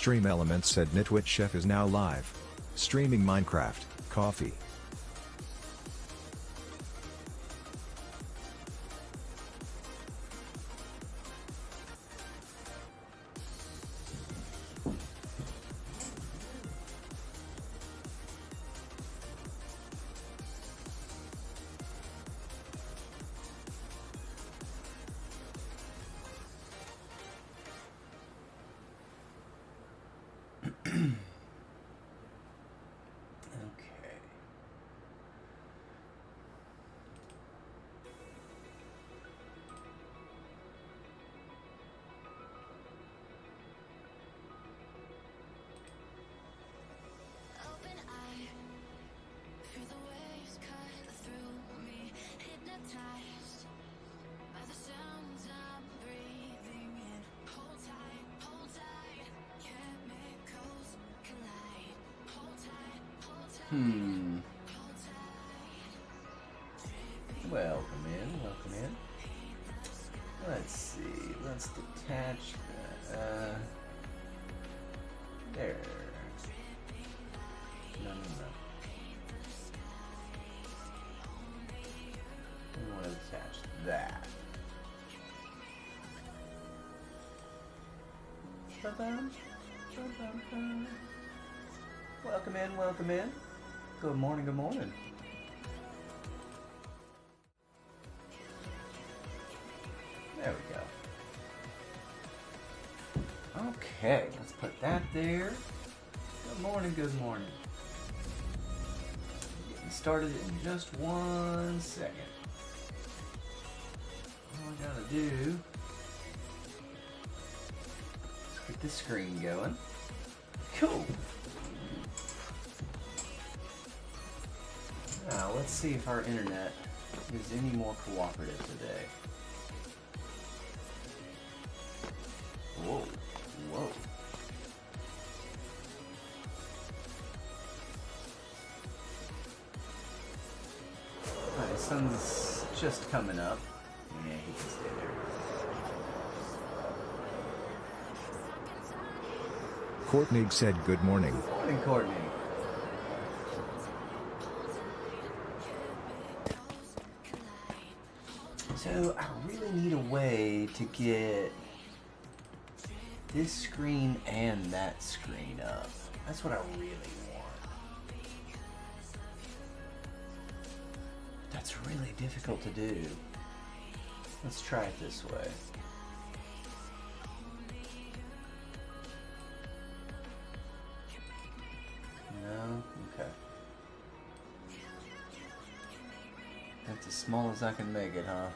Stream Elements said Nitwit Chef is now live. Streaming Minecraft, coffee. Welcome in. Let's see, let's detach that, there. No. We want to attach that. Welcome in. Good morning. There we go. Okay, let's put that there. Good morning. Getting started in just 1 second. All I gotta do is get this screen going. Cool. Now, let's see if our internet is any more cooperative today. Whoa. Alright, sun's just coming up. Yeah, he can stay there. Courtney said good morning. Good morning, Courtney. So, I really need a way to get this screen and that screen up. That's what I really want. That's really difficult to do. Let's try it this way. No? Okay. That's as small as I can make it, huh?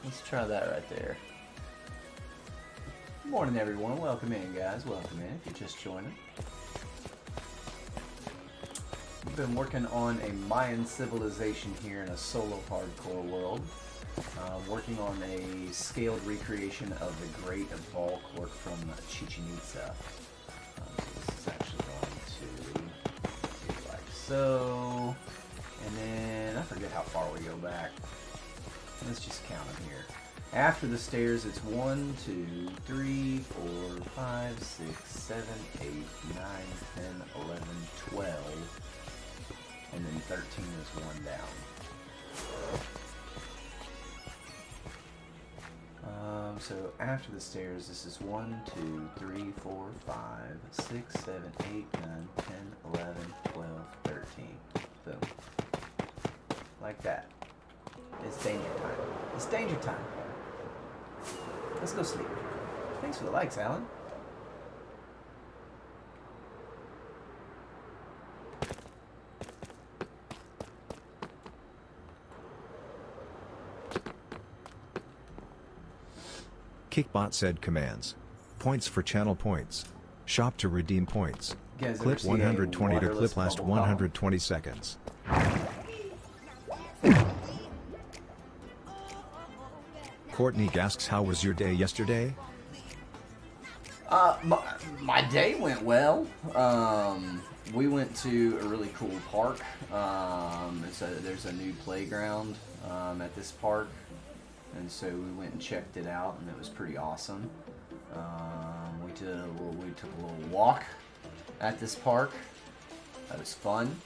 Let's try that right there. Good morning, everyone. Welcome in, guys. Welcome in if you're just joining. We've been working on a Mayan civilization here in a solo hardcore world. Working on a scaled recreation of the Great Vol Court from Chichen Itza. So this is actually going to be like so. And then I forget how far we go back. Let's just count them here. After the stairs, it's 1, 2, 3, 4, 5, 6, 7, 8, 9, 10, 11, 12. And then 13 is one down. So after the stairs, this is 1, 2, 3, 4, 5, 6, 7, 8, 9, 10, 11, 12, 13. Boom. Like that. It's danger time. It's danger time. Let's go sleep. Thanks for the likes, Alan. Kickbot said commands. Points for channel points. Shop to redeem points. Clip 120 to clip last 120 seconds. Courtney asks, how was your day yesterday? My day went well. We went to a really cool park. There's a new playground at this park. and so we went and checked it out, and it was pretty awesome. We took a little walk at this park. That was fun.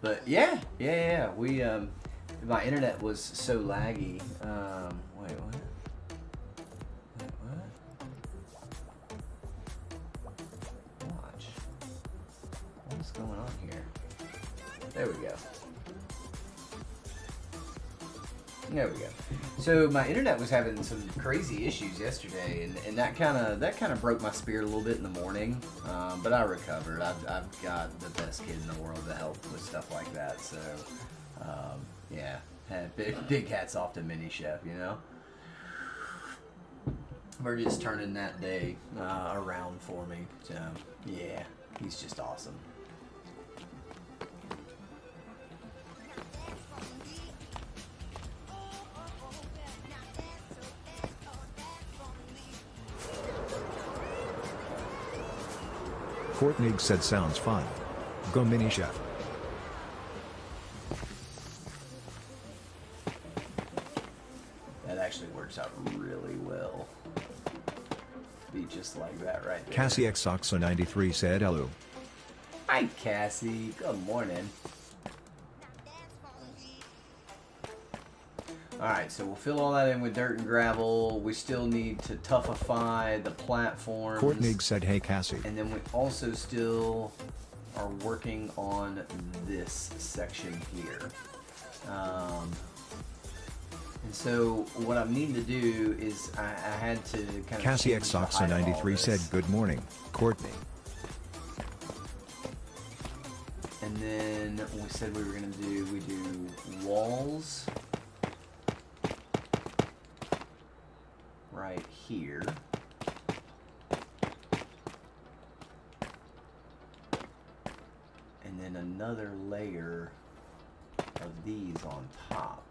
But yeah. We my internet was so laggy. Wait, what? Watch. What's going on here? There we go. There we go. So my internet was having some crazy issues yesterday, and that kind of broke my spirit a little bit in the morning. But I recovered. I've got the best kid in the world to help with stuff like that. So yeah, big hats off to Mini Chef. You know, we're just turning that day around for me. So yeah, he's just awesome. Courtney said sounds fun. Go Mini Chef. That actually works out really well. Be just like that right there. Cassie XOXO 93 said hello. Hi Cassie, good morning. Alright, so we'll fill all that in with dirt and gravel. We still need to toughify the platforms. Courtney said hey Cassie. And then we also still are working on this section here. And so what I'm needing to do is I had to kind of Cassie XOXO 93 said good morning, Courtney. And then we said we were going to do walls right here. And then another layer of these on top.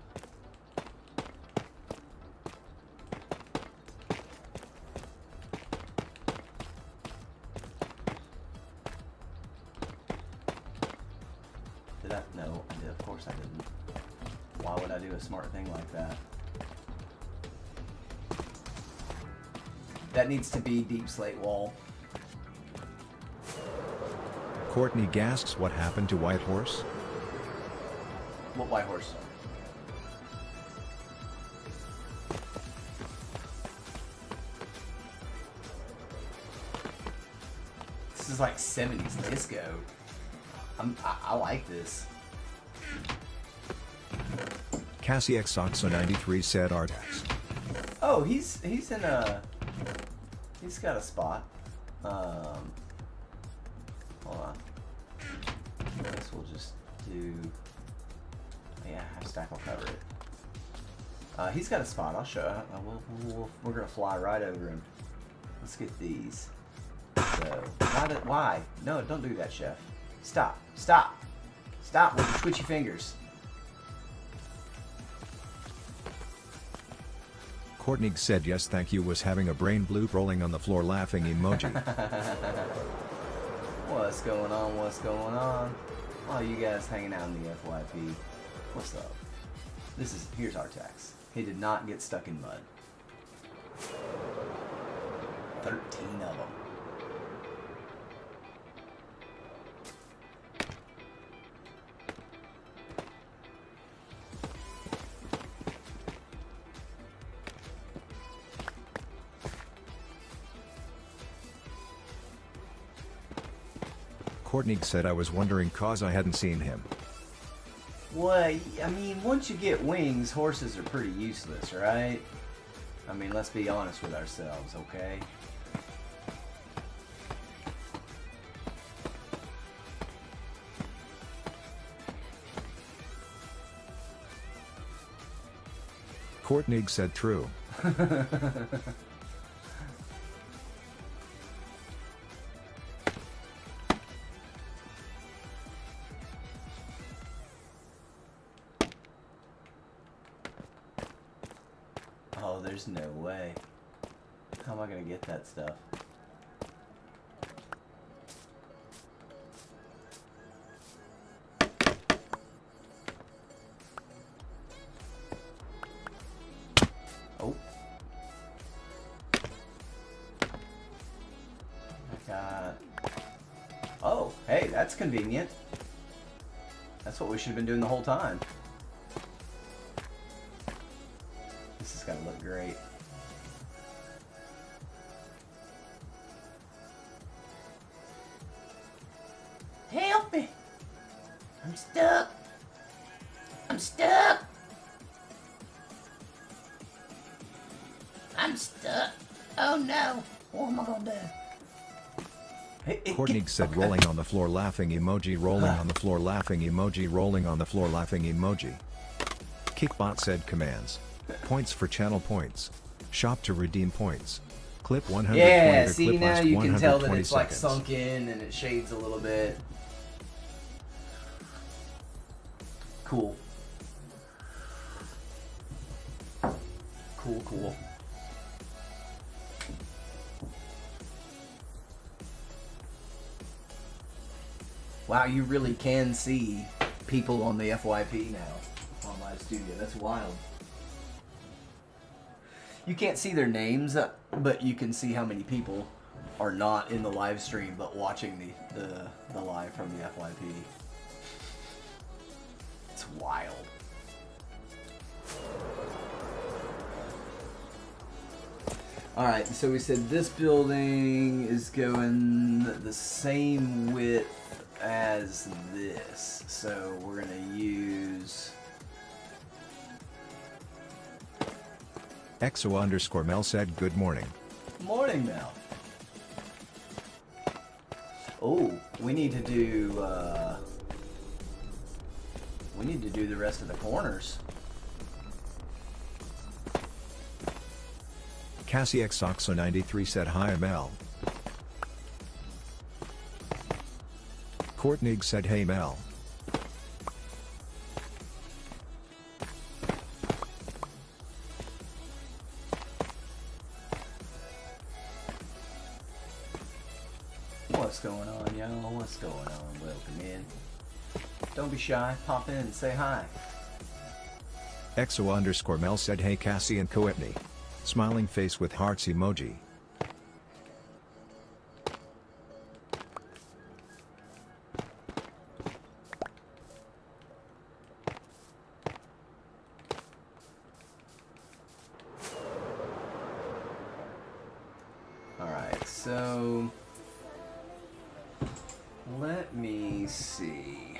Did I? No, I did. Of course I didn't. Why would I do a smart thing like that? That needs to be deep slate wall. Courtney gasps what happened to White Horse? What White Horse? This is like 70s disco. I like this. Cassie XOXO 93 said Artax. Oh, he's in a... He's got a spot. Hold on. I guess we'll just do... Yeah, hashtag will cover it. He's got a spot. I'll show you. We're going to fly right over him. Let's get these. So, why? No, don't do that, Chef. Stop. Stop. Stop with your twitchy fingers. Courtney said yes thank you was having a brain bloop rolling on the floor laughing emoji. What's going on? What's going on? Oh, you guys hanging out in the FYP. What's up? Here's Artax. He did not get stuck in mud. 13 of them. Courtney said I was wondering cause I hadn't seen him. Well, I mean, once you get wings, horses are pretty useless, right? I mean, let's be honest with ourselves, okay? Courtney said true. Oh, there's no way. How am I gonna get that stuff? Hey, that's convenient. That's what we should have been doing the whole time. This has got to look great. Help me! I'm stuck! I'm stuck! I'm stuck! Oh no! What am I gonna do? Courtney said rolling on the floor laughing emoji, rolling on the floor laughing emoji, rolling on the floor laughing emoji. Kickbot said commands. Points for channel points. Shop to redeem points. Clip 120 yeah, to see clip now last you can tell that 120 it's like seconds. sunk in and it shades a little bit. Cool. Cool, cool. Wow, you really can see people on the FYP now on Live Studio. That's wild. You can't see their names, but you can see how many people are not in the live stream but watching the live from the FYP. It's wild. Alright, so we said this building is going the same width as this. So we're going to use... EXO_Mel said good morning. Morning, Mel. Oh, we need to do the rest of the corners. Cassie XOXO93 said hi Mel. Courtney said hey Mel. What's going on, y'all? What's going on? Welcome in. Don't be shy. Pop in and say hi. EXO_Mel said hey Cassie and Courtney. Smiling face with hearts emoji. Alright, so let me see.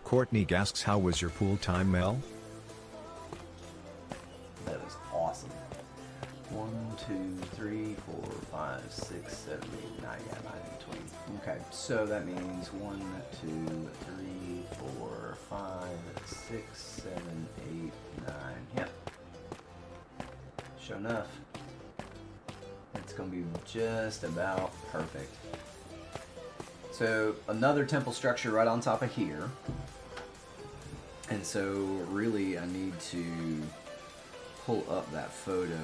Courtney asks how was your pool time Mel? That was awesome. 1, 2, 3, 4, 5, 6, 7, 8, 9, yeah, 9 and 20. Okay, so that means 1, 2, 3, 4, 5, 6, 7, 8, 9. Yep. Sure enough. It's going to be just about perfect. So another temple structure right on top of here. And so really I need to pull up that photo.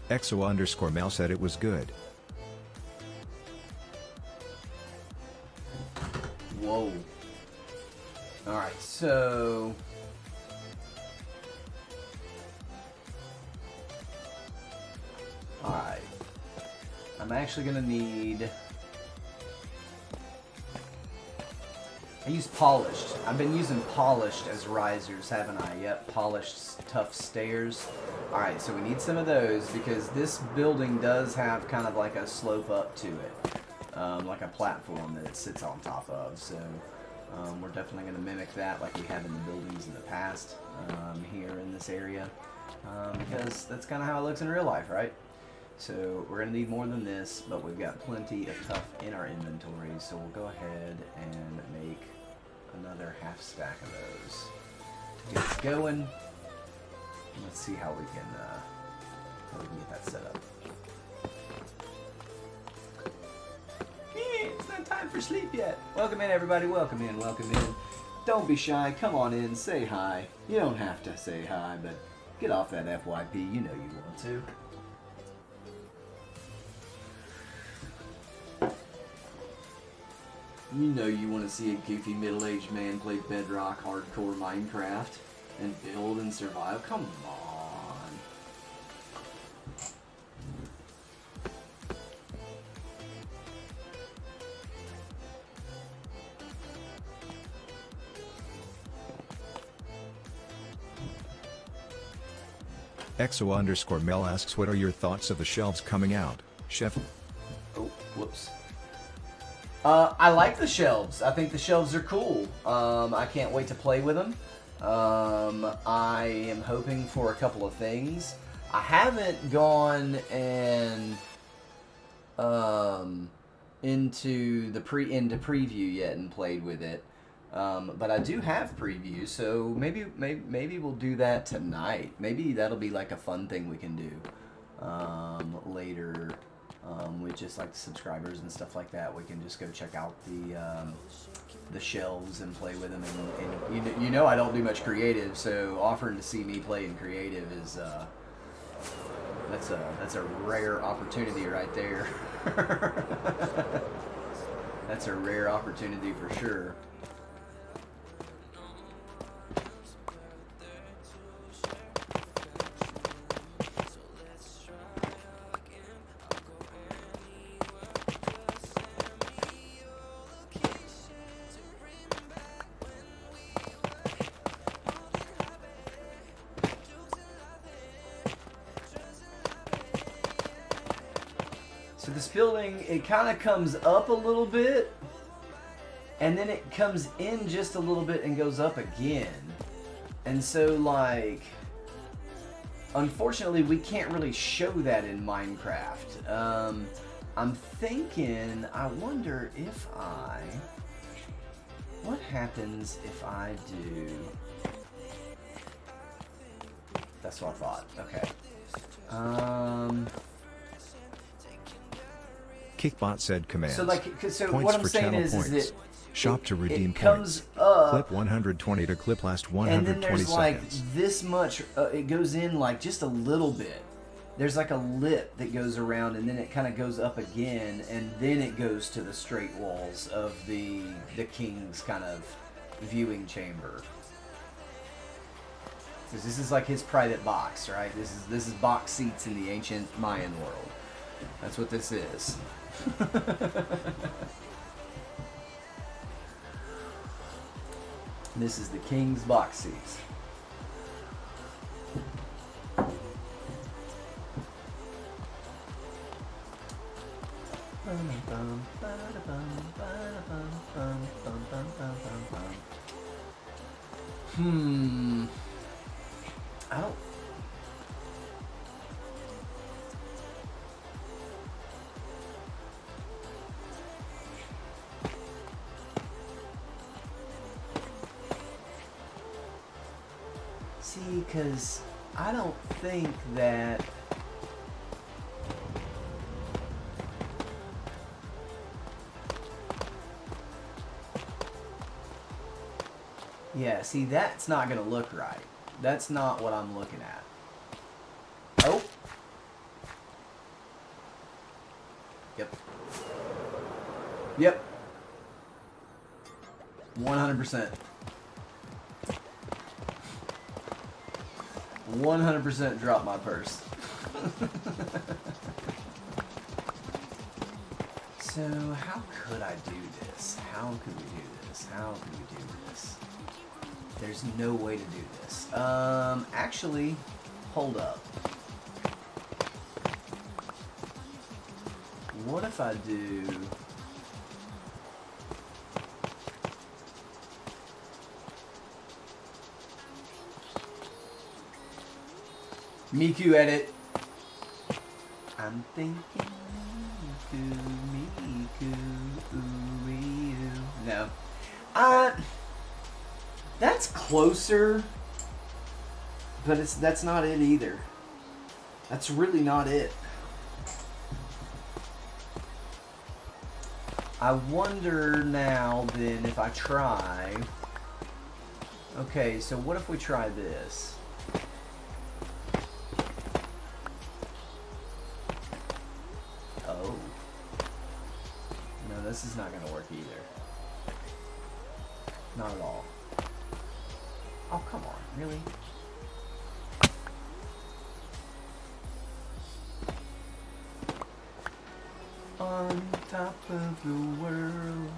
EXO_Mel said it was good. Whoa. Alright, so... Alright. I'm actually gonna need... I use polished. I've been using polished as risers, haven't I? Yep, polished tough stairs. Alright, so we need some of those because this building does have kind of like a slope up to it. Like a platform that it sits on top of. So we're definitely going to mimic that like we have in the buildings in the past here in this area. Because that's kind of how it looks in real life, right? So we're going to need more than this, but we've got plenty of tough in our inventory. So we'll go ahead and make another half stack of those to get us going. Let's see how we can get that set up. It's not time for sleep yet. Welcome in, everybody. Welcome in. Welcome in. Don't be shy. Come on in. Say hi. You don't have to say hi, but get off that FYP. You know you want to. You know you want to see a goofy middle-aged man play Bedrock hardcore Minecraft and build and survive? Come on. EXO_Mel asks, what are your thoughts of the shelves coming out, Chef? Oh, whoops. I like the shelves. I think the shelves are cool. I can't wait to play with them. I am hoping for a couple of things. I haven't gone and into preview yet and played with it. But I do have previews, so maybe we'll do that tonight. Maybe that'll be like a fun thing we can do later. With just like the subscribers and stuff like that, we can just go check out the shelves and play with them. And you know I don't do much creative, so offering to see me play in creative is that's a rare opportunity right there. That's a rare opportunity for sure. So this building, it kind of comes up a little bit, and then it comes in just a little bit and goes up again. And so, like, unfortunately, we can't really show that in Minecraft. I'm thinking, I wonder if what happens if I do, that's what I thought, okay. Kickbot said commands. So, like, so points what I'm for saying channel is points. that Shop to redeem it comes points. up, Clip 120 to clip last 120 and then there's like seconds. this much. It goes in like just a little bit. There's like a lip that goes around, and then it kind of goes up again, and then it goes to the straight walls of the king's kind of viewing chamber. Because this is like his private box, right? This is box seats in the ancient Mayan world. That's what this is. This is the king's box seats. I don't. See, because I don't think that. Yeah, see, that's not going to look right. That's not what I'm looking at. Oh. Yep. Yep. 100%. 100% drop my purse. So, how could I do this? How could we do this? How could we do this? There's no way to do this. Actually, hold up. What if I do... Miku edit. I'm thinking Miku, no. That's closer, but that's not it either. That's really not it. I wonder now then if I try. Okay, so what if we try this? Oh. No, this is not going to work either. Not at all. Oh, come on, really? On top of the world.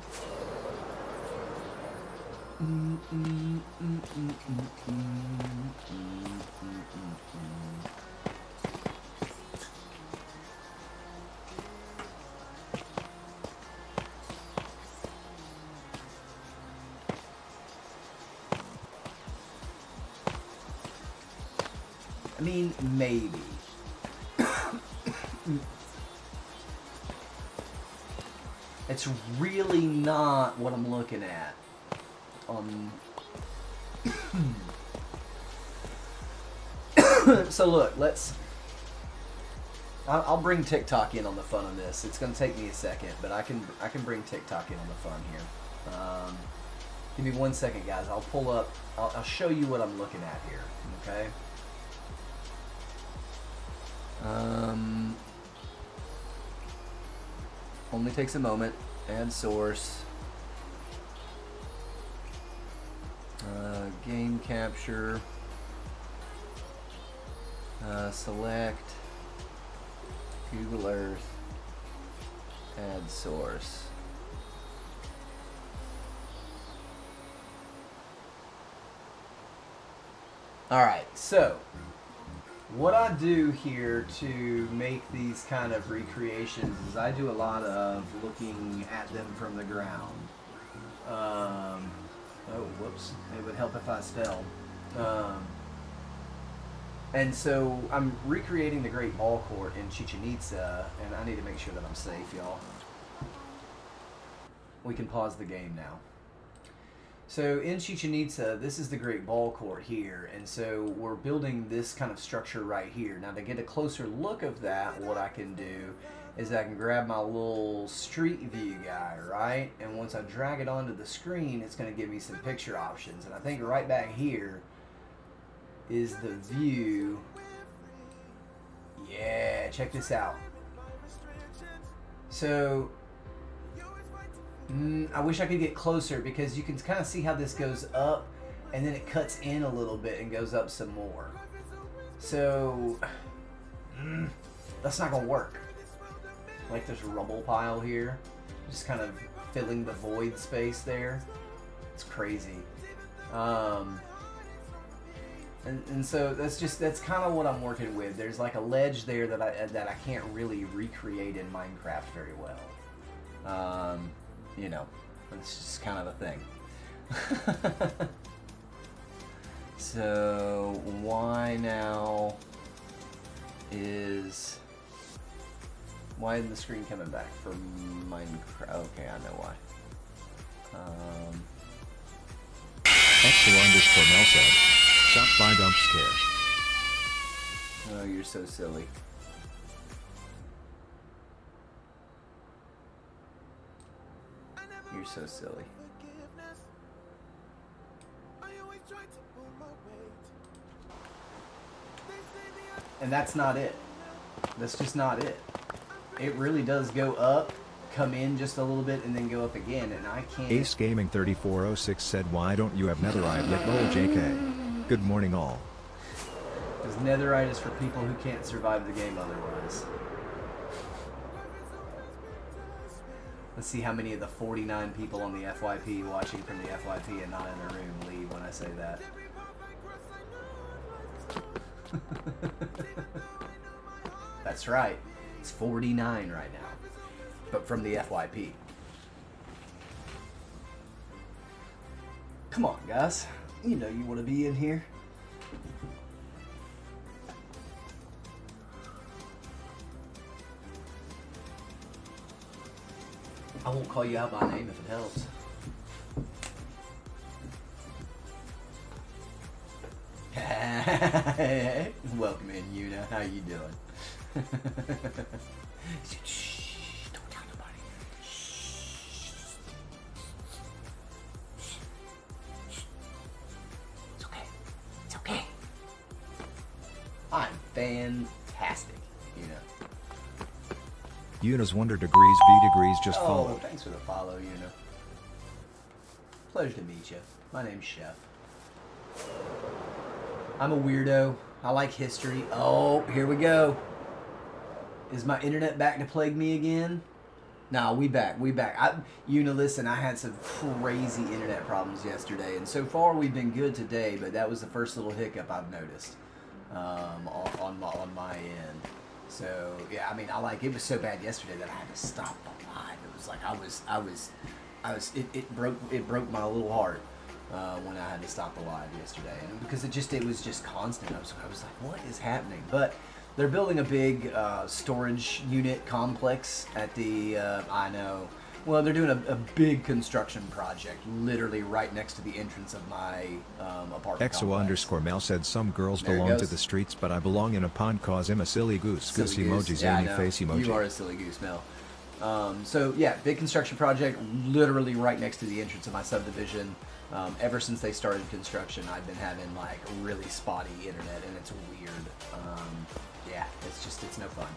I mean, maybe. It's really not what I'm looking at. So look, I'll bring TikTok in on the fun of this. It's going to take me a second, but I can bring TikTok in on the fun here. Give me 1 second, guys. I'll pull up. I'll show you what I'm looking at here. Okay. Only takes a moment. Add source. Game capture. Select. Google Earth. Add source. Alright, so what I do here to make these kind of recreations is I do a lot of looking at them from the ground. Oh, whoops. It would help if I spelled. And so I'm recreating the Great Ball Court in Chichen Itza, and I need to make sure that I'm safe, y'all. We can pause the game now. So in Chichen Itza, this is the Great Ball Court here, and so we're building this kind of structure right here. Now to get a closer look of that, what I can do is I can grab my little street view guy, right? And once I drag it onto the screen, it's going to give me some picture options. And I think right back here is the view. Yeah, check this out. So I wish I could get closer because you can kind of see how this goes up and then it cuts in a little bit and goes up some more. So that's not gonna work. Like there's a rubble pile here, just kind of filling the void space there. It's crazy. And so that's kind of what I'm working with. There's like a ledge there that I can't really recreate in Minecraft very well. You know, it's just kind of a thing. So why is the screen coming back for Minecraft? Okay, I know why. _Mel said, "Stop by dump scare." Oh, you're so silly. You're so silly. And that's not it. That's just not it. It really does go up, come in just a little bit, and then go up again, and I can't... Ace Gaming 3406 said, "Why don't you have netherite yet? Lol JK. Good morning all." Because netherite is for people who can't survive the game otherwise. Let's see how many of the 49 people on the FYP watching from the FYP and not in the room leave when I say that. That's right. It's 49 right now. But from the FYP. Come on, guys. You know you want to be in here. I won't call you out by name if it helps. Welcome in, Yuna. How you doing? Shh, don't tell nobody. Shh. It's okay. It's okay. I'm fantastic, Yuna. Yuna's Wonder Degrees V Degrees just Oh, followed. thanks for the follow, Yuna. pleasure to meet you. My name's Chef. I'm a weirdo. I like history. Oh, here we go. Is my internet back to plague me again? No, we back. Listen, I had some crazy internet problems yesterday, and so far we've been good today, but that was the first little hiccup I've noticed on my end. So, yeah, I mean, it was so bad yesterday that I had to stop the live. It was like it broke my little heart when I had to stop the live yesterday, and because it was just constant. I was like, what is happening? But they're building a big storage unit complex at the I know. Well, they're doing a big construction project literally right next to the entrance of my apartment XO_Mel said some girls belong to the streets, but I belong in a pond cause I'm a silly goose. Goose emojis, yeah, any face emoji. You are a silly goose, Mel. So yeah, big construction project literally right next to the entrance of my subdivision. Ever since they started construction, I've been having like really spotty internet, and it's weird. Yeah, it's no fun.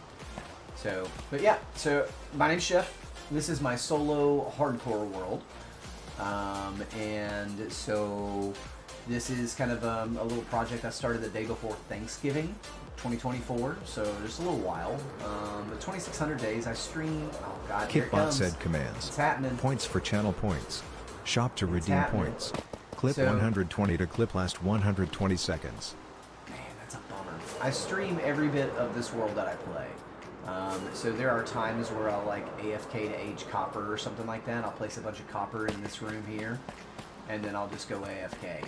So, but yeah, so my name's Chef. This is my solo hardcore world, and so this is kind of a little project I started the day before Thanksgiving, 2024. So just a little while. The 2,600 days I stream. Oh God, here it Kitbot comes. said commands. It's happening. Points for channel points. Shop to redeem points. Clip So- 120 to clip last 120 seconds. Man, that's a bummer. I stream every bit of this world that I play. So there are times where I'll like AFK to age copper or something like that. I'll place a bunch of copper in this room here, and then I'll just go AFK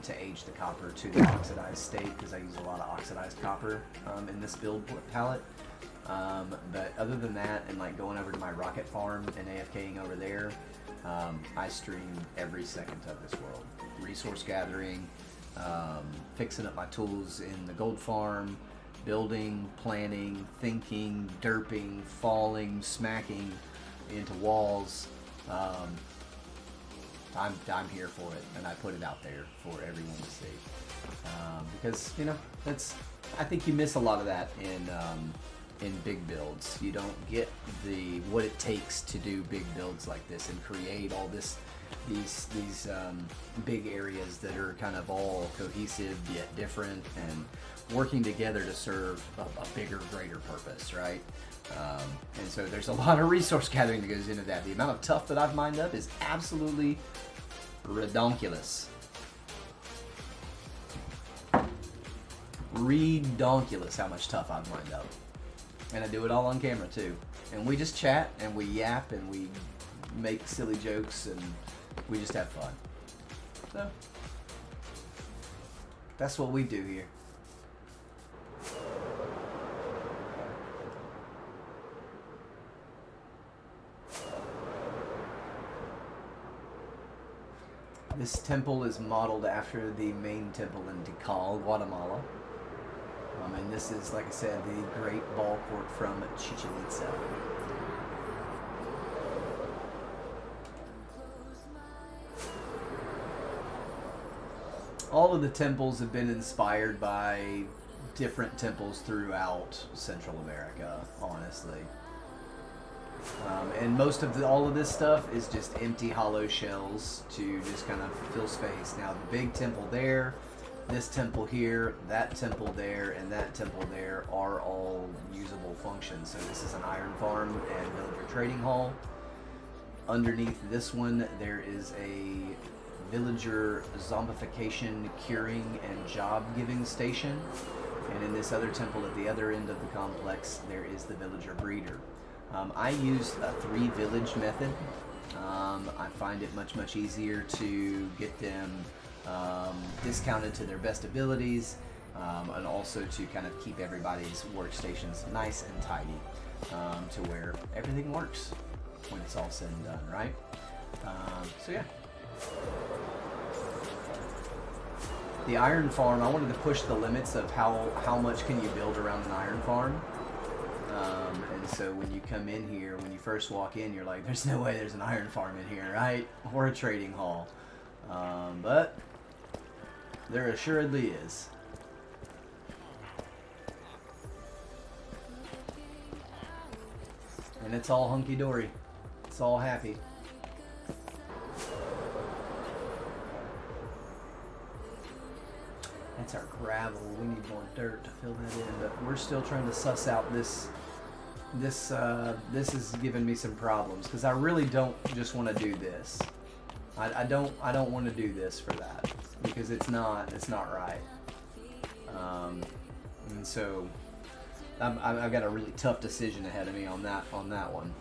to age the copper to the oxidized state, because I use a lot of oxidized copper in this build palette. But other than that, and like going over to my rocket farm and AFKing over there, I stream every second of this world. Resource gathering, fixing up my tools in the gold farm, building, planning, thinking, derping, falling, smacking into walls. I'm here for it, and I put it out there for everyone to see. Because I think you miss a lot of that in big builds. You don't get what it takes to do big builds like this and create all these big areas that are kind of all cohesive yet different and working together to serve a bigger, greater purpose, right? And so there's a lot of resource gathering that goes into that. The amount of tough that I've mined up is absolutely redonkulous. Redonkulous how much tough I've mined up. And I do it all on camera too. And we just chat and we yap and we make silly jokes and we just have fun. So that's what we do here. This temple is modeled after the main temple in Tikal, Guatemala. And this is, like I said, the Great Ball Court from Chichen Itza. All of the temples have been inspired by different temples throughout Central America, honestly. And most of all of this stuff is just empty hollow shells to just kind of fill space. Now the big temple there, this temple here, that temple there, and that temple there are all usable functions. So this is an iron farm and villager trading hall. Underneath this one there is a villager zombification, curing, and job giving station. And in this other temple at the other end of the complex there is the villager breeder. I use a 3-village method. I find it much easier to get them discounted to their best abilities, and also to kind of keep everybody's workstations nice and tidy, to where everything works when it's all said and done, right? So yeah. The iron farm, I wanted to push the limits of how much can you build around an iron farm. And so when you come in here, when you first walk in, you're like, there's no way there's an iron farm in here, right? Or a trading hall. But there assuredly is. And it's all hunky-dory. It's all happy. It's our gravel. We need more dirt to fill that in, but we're still trying to suss out this. This is giving me some problems because I really don't just want to do this. I don't want to do this for that because it's not right. And so I've got a really tough decision ahead of me on that one.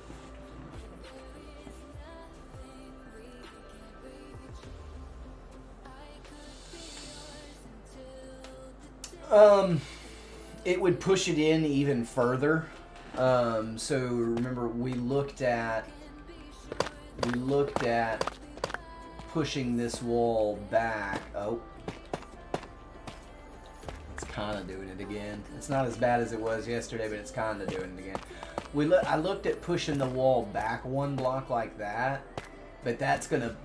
It would push it in even further. So remember we looked at pushing this wall back. Oh, it's kind of doing it again. It's not as bad as it was yesterday, but it's kind of doing it again. I looked at pushing the wall back one block like that, but that's gonna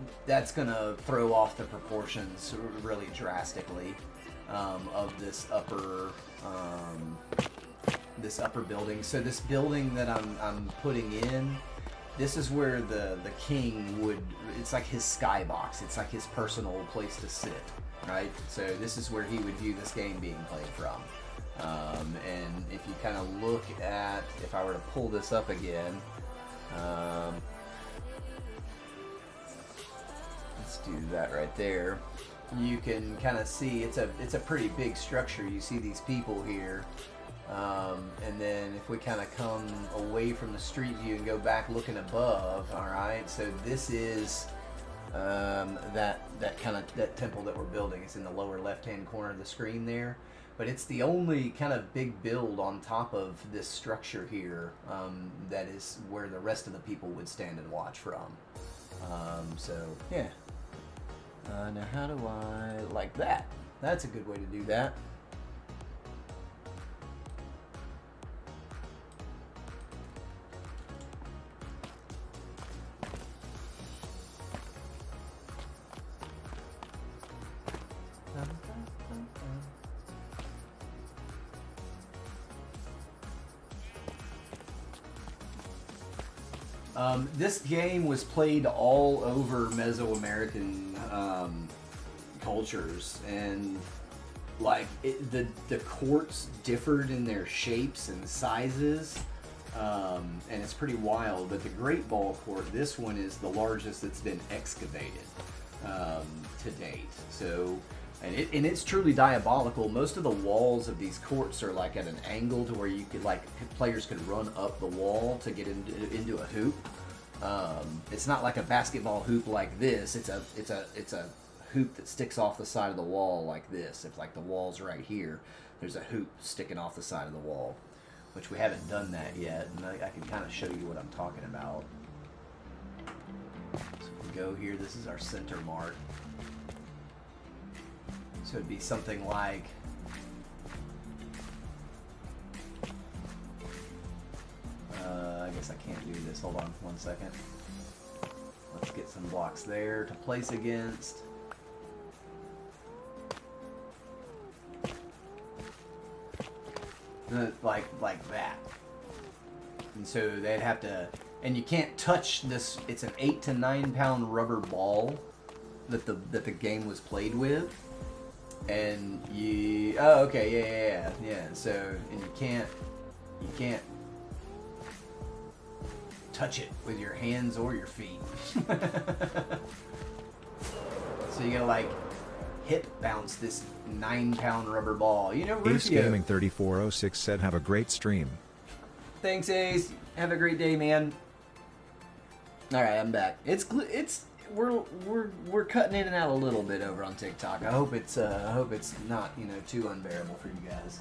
throw off the proportions really drastically of this upper building. So this building that I'm putting in, this is where the king would, it's like his skybox. It's like his personal place to sit, right? So this is where he would view this game being played from. And if you kind of look at, if I were to pull this up again, let's do that right there. You can kind of see it's a pretty big structure. You see these people here. And then if we kind of come away from the street view and go back looking above, all right, so this is that temple that we're building. It's in the lower left-hand corner of the screen there, but it's the only kind of big build on top of this structure here that is where the rest of the people would stand and watch from. So yeah. Now how do I like that? That's a good way to do that. This game was played all over Mesoamerican cultures, and like the courts differed in their shapes and sizes, and it's pretty wild. But the Great Ball Court, this one is the largest that's been excavated to date. So, and it's truly diabolical. Most of the walls of these courts are like at an angle to where you could players could run up the wall to get into a hoop. It's not like a basketball hoop like this. It's a hoop that sticks off the side of the wall like this. If like the wall's right here, there's a hoop sticking off the side of the wall, which we haven't done that yet, and I can kind of show you what I'm talking about. So if we go here, this is our center mark. So it'd be something like I guess I can't do this. Hold on 1 second. Let's get some blocks there to place against. Like that. And so they'd have to, and you can't touch this. It's an 8 to 9 pound rubber ball that the game was played with. And you, oh, okay, yeah. So, and you can't touch it with your hands or your feet. So you gotta like hip bounce this 9 pound rubber ball. You know, Ace Rufio. Gaming 3406 said, "Have a great stream." Thanks, Ace. Have a great day, man. All right, I'm back. We're cutting in and out a little bit over on TikTok. I hope it's not too unbearable for you guys.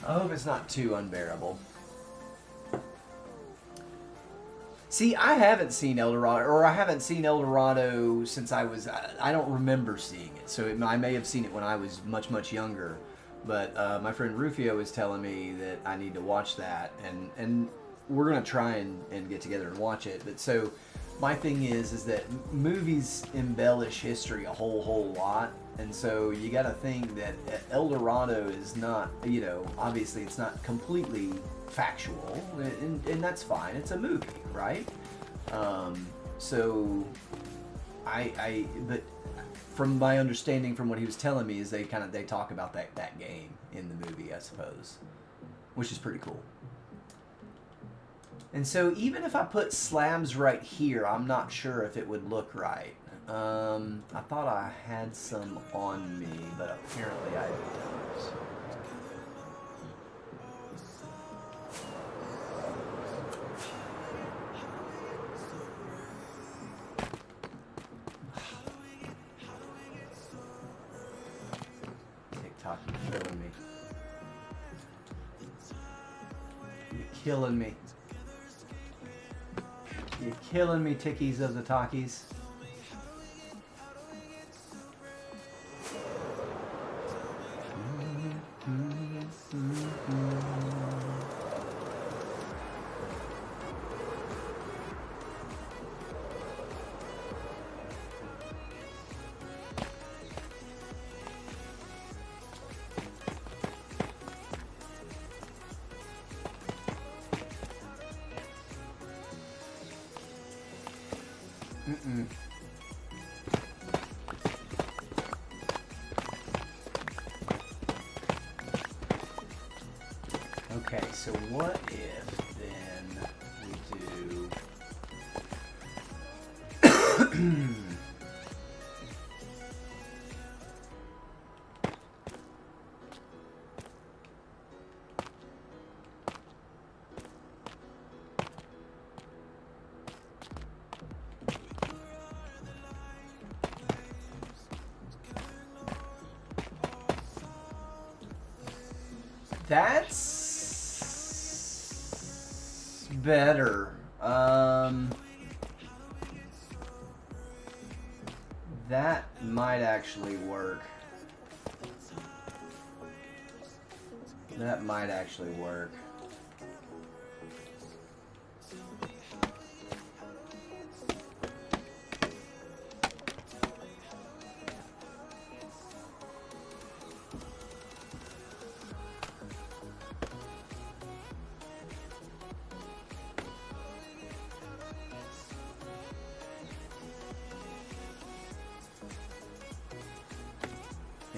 I hope it's not too unbearable. See, I haven't seen El Dorado, or I haven't seen El Dorado since I don't remember seeing it. So I may have seen it when I was much, much younger. But my friend Rufio is telling me that I need to watch that, and we're going to try and get together and watch it. But so my thing is that movies embellish history a whole lot. And so you got to think that El Dorado is not, obviously it's not completely factual, and that's fine. It's a movie, right? But from my understanding, from what he was telling me, is they talk about that game in the movie, I suppose, which is pretty cool. And so even if I put slabs right here, I'm not sure if it would look right. I thought I had some on me, but apparently I don't. TikTok, you're killing me. You're killing me. You're killing me, tickies of the talkies. Okay, so what if then we do... That's better. That might actually work. That might actually work.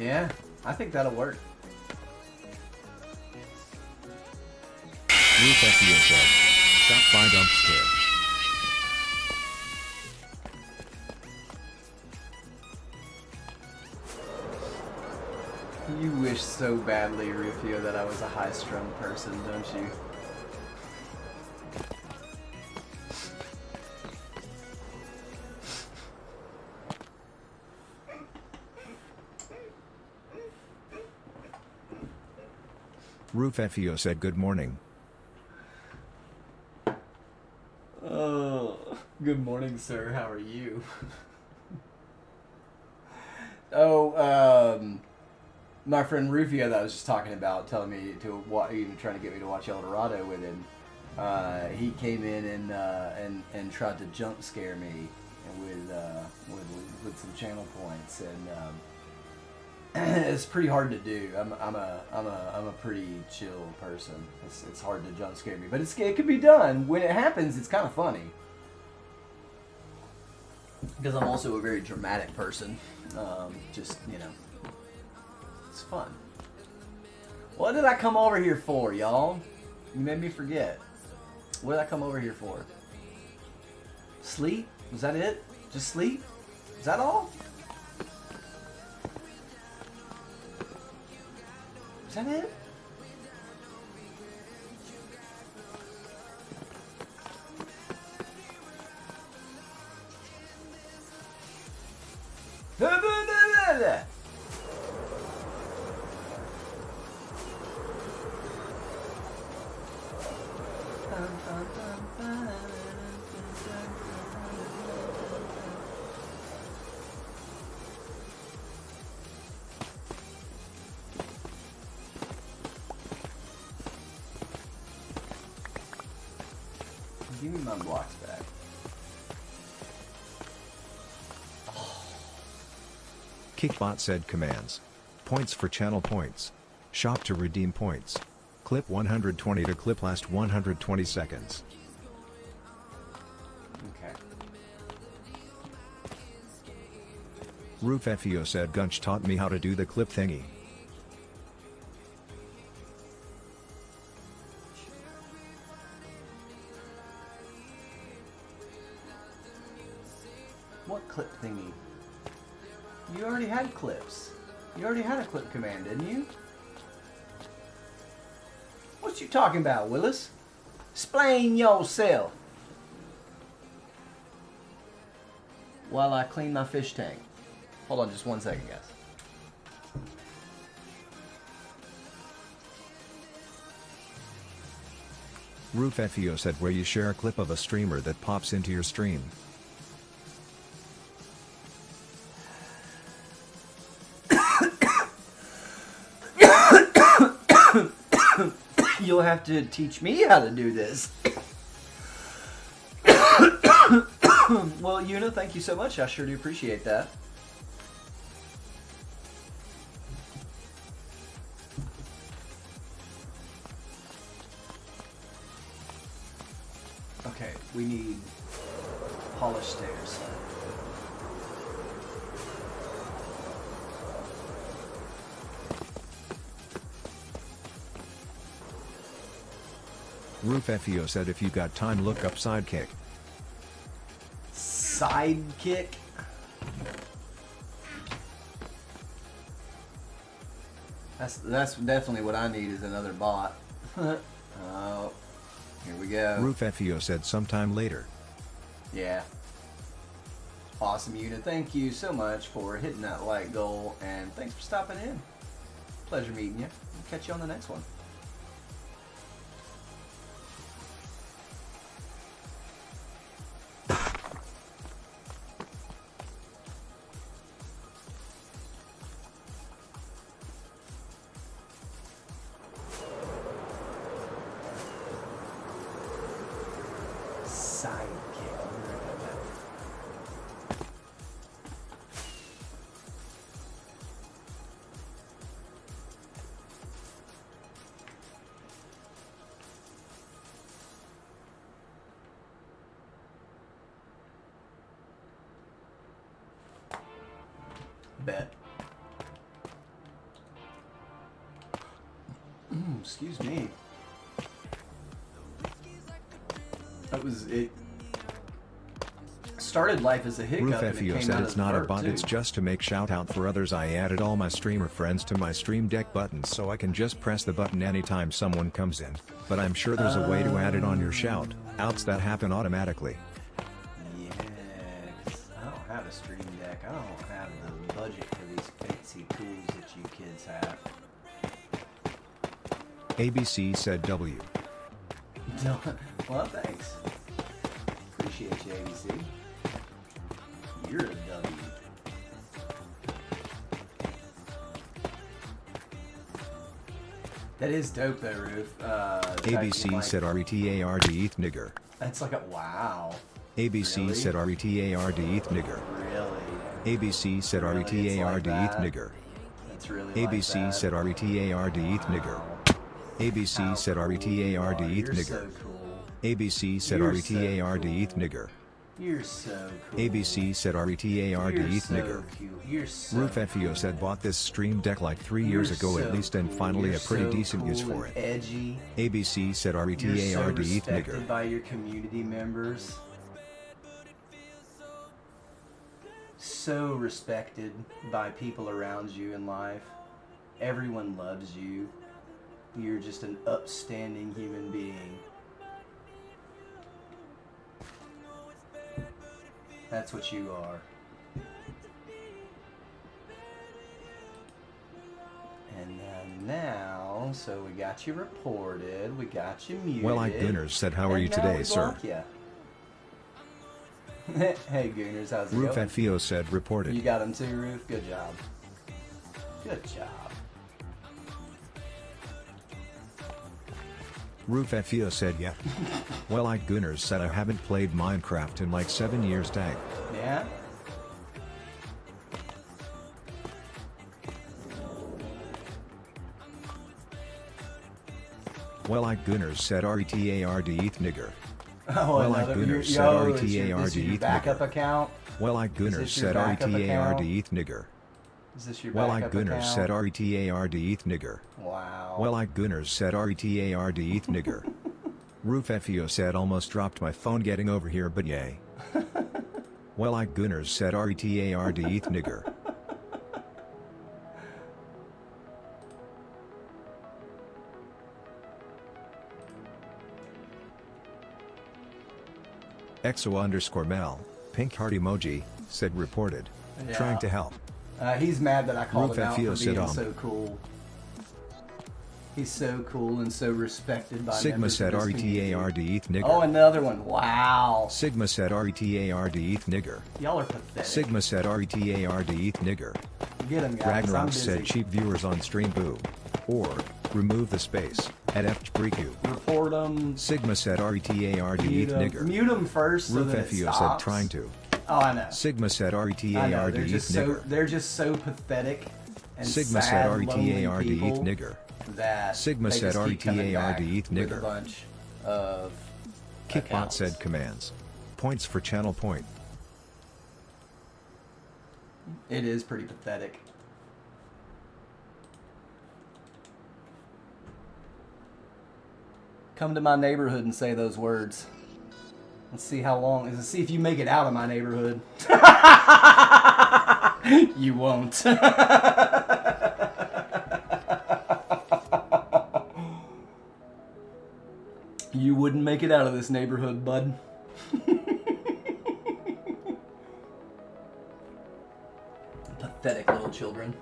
Yeah, I think that'll work. Roof FEO said, shop by dumpster. You wish so badly, Rufio, that I was a high-strung person, don't you? Roof FEO said good morning. Oh, good morning, sir. How are you? Oh, my friend Rufio that I was just talking about, telling me to even trying to get me to watch El Dorado with him. He came in and tried to jump scare me with some channel points, and it's pretty hard to do. I'm a pretty chill person. It's hard to jump scare me, but it can be done. When it happens, it's kind of funny. Because I'm also a very dramatic person. Just, you know, it's fun. What did I come over here for, y'all? You made me forget. What did I come over here for? Sleep? Was that it? Just sleep? Is that all? Is that it? Give me my blocks back. Kickbot said commands. Points for channel points. Shop to redeem points. Clip 120 to clip last 120 seconds. Okay. Roof FEO said Gunch taught me how to do the clip thingy. What clip thingy? You already had clips. You already had a clip command, didn't you? What you talking about, Willis? Explain yourself. While I clean my fish tank. Hold on just 1 second, guys. Roof FEO said where you share a clip of a streamer that pops into your stream. You'll have to teach me how to do this. Well, Una, thank you so much. I sure do appreciate that. Okay, we need polished stairs. Roof FEO said if you got time look up sidekick. Sidekick? That's definitely what I need is another bot. Oh, here we go. Roof FEO said sometime later. Yeah. Awesome, Una. Thank you so much for hitting that like goal, and thanks for stopping in. Pleasure meeting you. I'll catch you on the next one. Sidekick. I'll be right back. Bet. Excuse me. That was it. Started life as a hiccup. Roof and it FEO came said out it's as not a burp, bot, too. it's just to make shout out for others. I added all my streamer friends to my stream deck buttons so I can just press the button anytime someone comes in. But I'm sure there's a way to add it on your shout outs that happen automatically. Yes. I don't have a stream deck. I don't have the budget for these fancy tools that you kids have. ABC said W. Well, thanks. Appreciate you, ABC. You're a W. That is dope, though, Roof. The fact you ABC like- said RETARD ETH nigger. That's like a wow. ABC Really? said RETARD ETH nigger. Really? ABC said Really? It's RETARD like ETH that? nigger. That's really ABC like that. said RETARD ETH nigger. Wow. ABC How said cool RETARD you are. ETH You're nigger. so cool. ABC said You're RETARD so ETH cool. nigger. You're so cool. ABC said RETARD You're ETH so nigger. cute. You're so Roof FEO cool. said bought this stream deck like 3 years You're ago at so least and cool. finally You're a pretty so decent use cool for and it. Edgy. ABC said You're so RETARD ETH respected nigger. by your community members. So respected by people around you in life. Everyone loves you. You're just an upstanding human being. That's what you are. And now, so we got you reported, we got you muted. Well, I Gunners said how are and you now today, we sir? block ya. Hey Gooners, how's it Roof going? FEO said You reported. got him too, Roof? Good job. Good job. Roof FEO said yeah. Well, I Gunners said I haven't played Minecraft in like 7 years, dang. Yeah? Well, I Gunners said RETARD ETH nigger. Oh, Well, I another- Gunners yo, said is your- RETARD this is your ETH backup nigger. account? Well, I Gunners this your said backup RETARD account? ETH nigger. Is this your Well, I backup Gunners account? said RETARD ETH nigger. Wow. Well, I Gunners said RETARD ETH nigger. Roof FEO said almost dropped my phone getting over here, but yay. Well, I Gunners said RETARD ETH nigger. EXO_Mel, pink heart emoji, said reported. Yeah. Trying to help. He's mad that I called Roof him out for FEO said being so cool. He's so cool and so respected by Sigma members said of this community. RETARD ETH nigger. Oh, another one. Wow. Sigma said RETARD ETH nigger. Y'all are pathetic. Sigma said RETARD ETH nigger. Get him, guys. I'm Ragnarok busy. said cheap viewers on stream boo. Or, remove the space, at FBreaku. Report them. Sigma said RETARD Mute ETH them. nigger. Mute them first so Roof that it FEO stops. said trying to. Oh, I know. Sigma said I know. RETARD They're ETH just so nigger. they're just so pathetic and Sigma sad, said lonely RETARD ETH people nigger. that Sigma they said just keep coming back RETARD ETH with a nigger. bunch of Kickbot accounts. said commands. Points for channel point. It is pretty pathetic. Come to my neighborhood and say those words. Let's see how long. Let's see if you make it out of my neighborhood. You won't. You wouldn't make it out of this neighborhood, bud. Pathetic little children.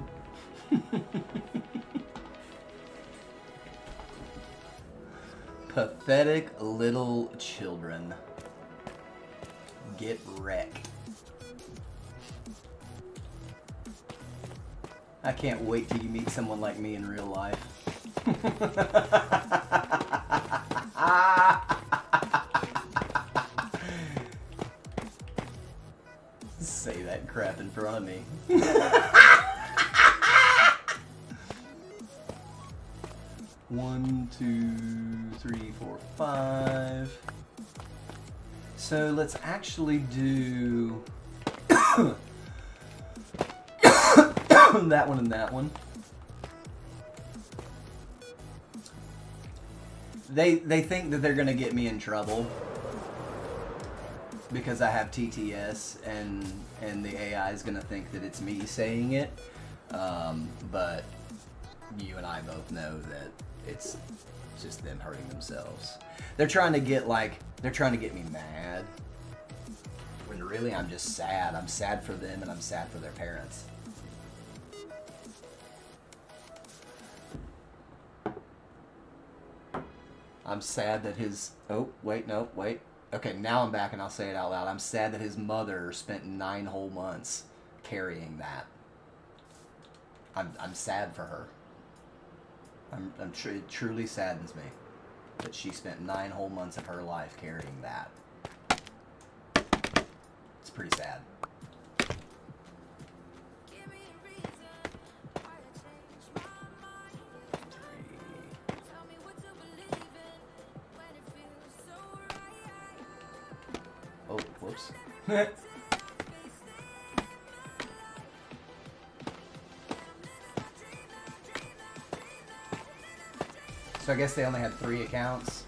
Pathetic little children. Get wrecked. I can't wait till you meet someone like me in real life. Say that crap in front of me. One, two, three, four, five. So let's actually do that one and that one. They think that they're gonna get me in trouble because I have TTS and the AI is gonna think that it's me saying it. But you and I both know that it's just them hurting themselves. They're trying to get me mad. When really I'm just sad. I'm sad for them and I'm sad for their parents. I'm sad that his... Oh, wait, no, wait. Okay, now I'm back and I'll say it out loud. I'm sad that his mother spent 9 whole months carrying that. I'm sad for her. It truly saddens me that she spent 9 whole months of her life carrying that. It's pretty sad. Oh, whoops. So I guess they only had 3 accounts.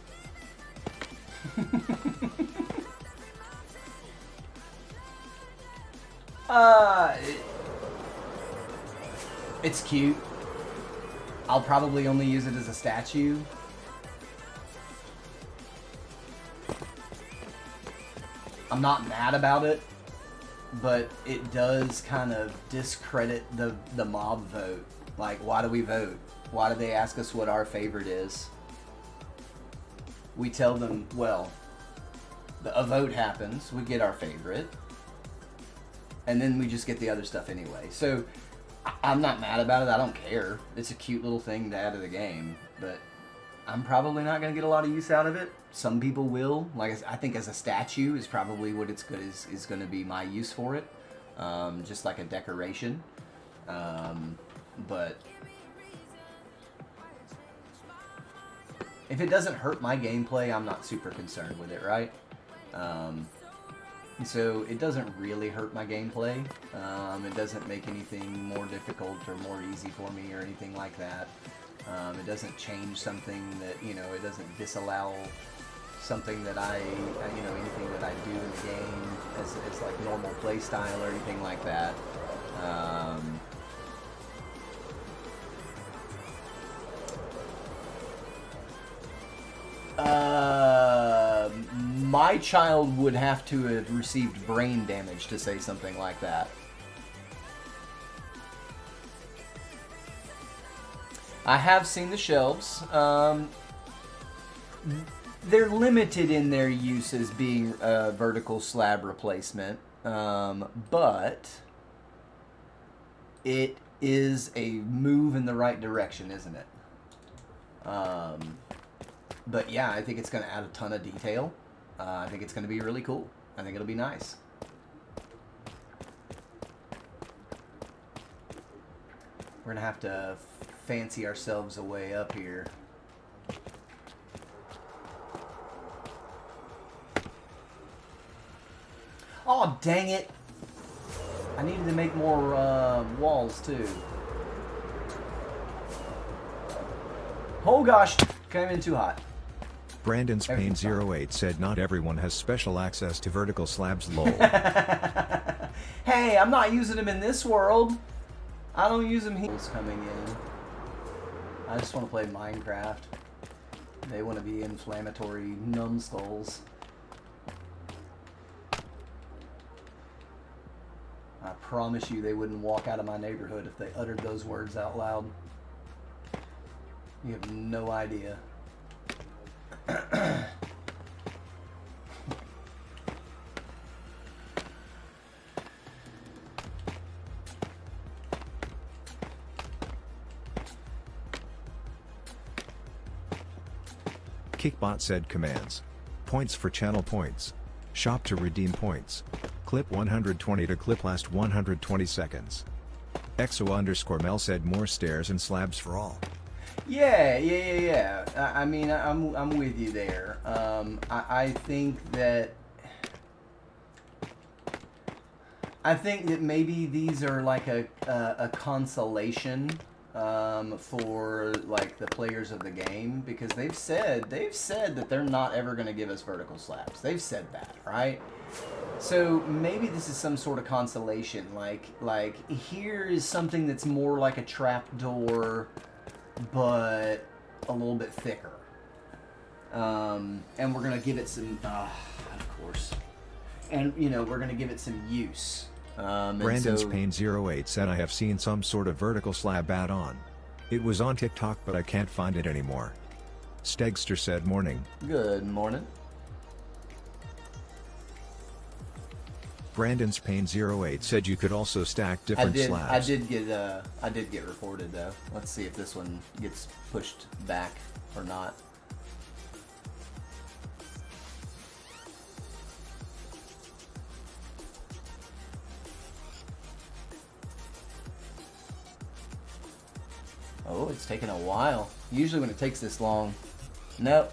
It's cute. I'll probably only use it as a statue. I'm not mad about it, but it does kind of discredit the mob vote. Like, why do we vote? Why do they ask us what our favorite is? We tell them, well, a vote happens, we get our favorite, and then we just get the other stuff anyway. So, I'm not mad about it, I don't care. It's a cute little thing to add to the game, but I'm probably not going to get a lot of use out of it. Some people will. Like, I think as a statue is probably what it's good is going to be my use for it. Just like a decoration. But if it doesn't hurt my gameplay, I'm not super concerned with it, right? And so it doesn't really hurt my gameplay. It doesn't make anything more difficult or more easy for me or anything like that. It doesn't change something that, it doesn't disallow something that anything that I do in the game as like normal play style or anything like that. My child would have to have received brain damage to say something like that. I have seen the shelves. They're limited in their use as being a vertical slab replacement, but it is a move in the right direction, isn't it? But yeah, I think it's going to add a ton of detail. I think it's going to be really cool. I think it'll be nice. We're going to have to fancy ourselves a way up here. Oh, dang it. I needed to make more walls, too. Oh, gosh. Came in too hot. Brandon's Pain 08 said not everyone has special access to vertical slabs, lol. Hey, I'm not using them in this world. I don't use them here. Coming in. I just want to play Minecraft. They want to be inflammatory numbskulls. I promise you they wouldn't walk out of my neighborhood if they uttered those words out loud. You have no idea. Kickbot said commands. Points for channel points. Shop to redeem points. Clip 120 to clip last 120 seconds. EXO_Mel said more stairs and slabs for all. Yeah. I mean, I'm with you there. I think that maybe these are like a consolation for like the players of the game, because they've said that they're not ever going to give us vertical slabs. They've said that, right? So maybe this is some sort of consolation. Like here is something that's more like a trapdoor, but a little bit thicker. And we're gonna give it some, of course. And we're gonna give it some use. Brandon's Pain 08 said I have seen some sort of vertical slab add-on. It was on TikTok, but I can't find it anymore. Stegster said morning. Good morning. Brandon's Pain 08 said you could also stack different slabs. I did get reported though. Let's see if this one gets pushed back or not. Oh, it's taking a while. Usually when it takes this long. Nope.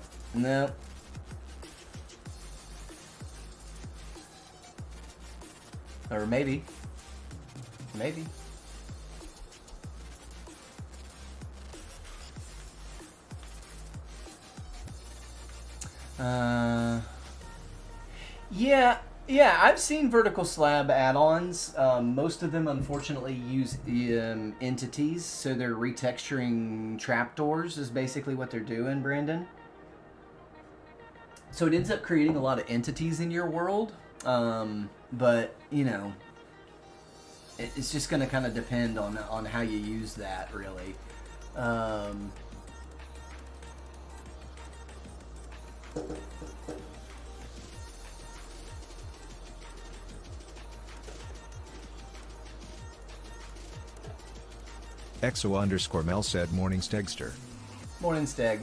Or maybe. Yeah, I've seen vertical slab add-ons. Most of them, unfortunately, use entities, so they're retexturing trapdoors is basically what they're doing, Brandon. So it ends up creating a lot of entities in your world. But it's just going to kind of depend on how you use that, really. EXO_Mel said morning Stegster. Morning Steg.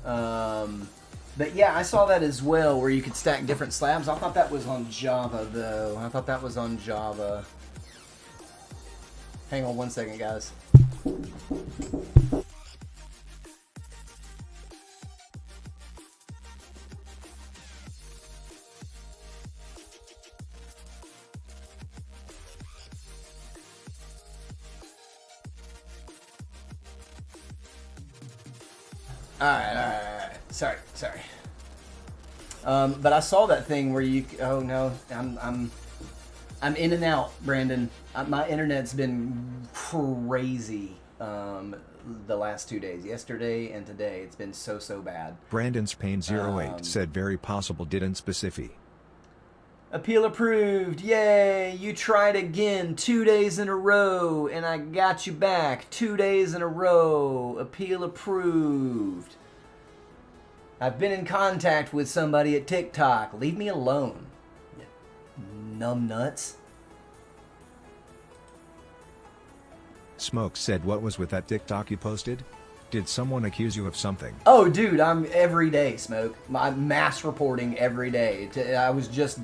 But yeah, I saw that as well, where you could stack different slabs. I thought that was on Java, though. Hang on one second, guys. All right. Sorry. But I saw that thing where you. Oh no, I'm in and out, Brandon. My internet's been crazy. The last 2 days, yesterday and today, it's been so bad. Brandon's Pain 08 said very possible didn't specify. Appeal approved. Yay! You tried again 2 days in a row, and I got you back 2 days in a row. Appeal approved. I've been in contact with somebody at TikTok. Leave me alone. Numb nuts. Smoke said, what was with that TikTok you posted? Did someone accuse you of something? Oh, dude, I'm every day, Smoke. I'm mass reporting every day. I was just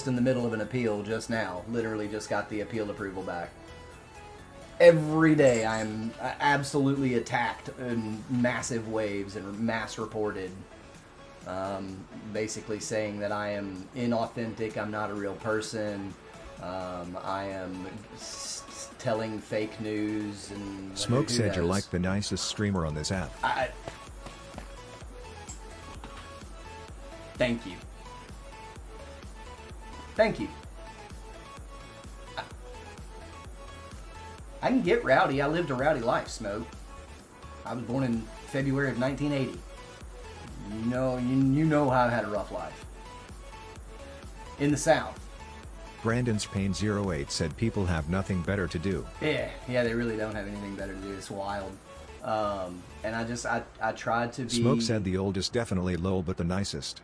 in the middle of an appeal just now. Literally just got the appeal approval back. Every day I'm absolutely attacked in massive waves and mass reported. Basically saying that I am inauthentic, I'm not a real person. I am telling fake news and Smoke said you're like the nicest streamer on this app. Thank you. Thank you. I can get rowdy. I lived a rowdy life, Smoke. I was born in February of 1980. You know how I had a rough life. In the South. Brandon's Pain 08 said people have nothing better to do. Yeah, they really don't have anything better to do. It's wild. And I tried to be... Smoke said the oldest definitely low, but the nicest.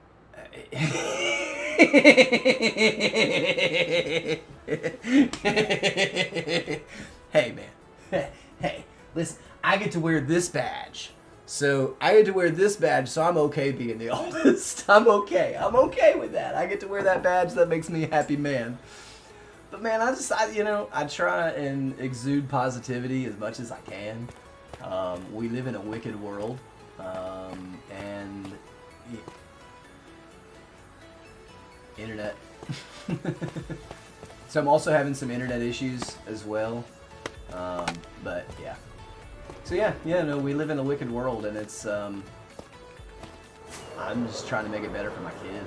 Hey, man. Hey, listen, I get to wear this badge. So I'm okay being the oldest. I'm okay with that. I get to wear that badge. That makes me a happy man. But man, I try and exude positivity as much as I can. We live in a wicked world, and internet. So I'm also having some internet issues as well. But yeah. So no, we live in a wicked world, and it's, I'm just trying to make it better for my kid.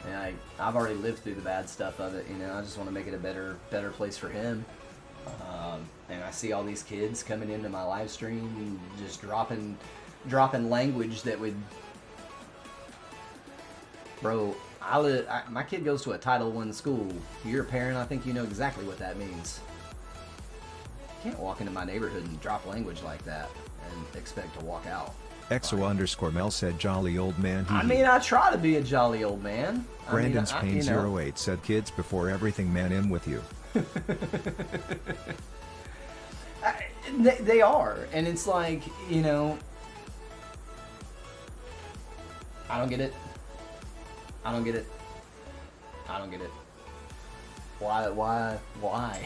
And I've already lived through the bad stuff of it, I just want to make it a better place for him. And I see all these kids coming into my live stream, just dropping language that would, bro, my kid goes to a Title I school. You're a parent, I think you know exactly what that means. Can't walk into my neighborhood and drop language like that and expect to walk out. XO_Mel said jolly old man. I try to be a jolly old man. Brandon's Pain 08 said kids before everything, man, in with you. They are, and it's like, I don't get it. Why? Why?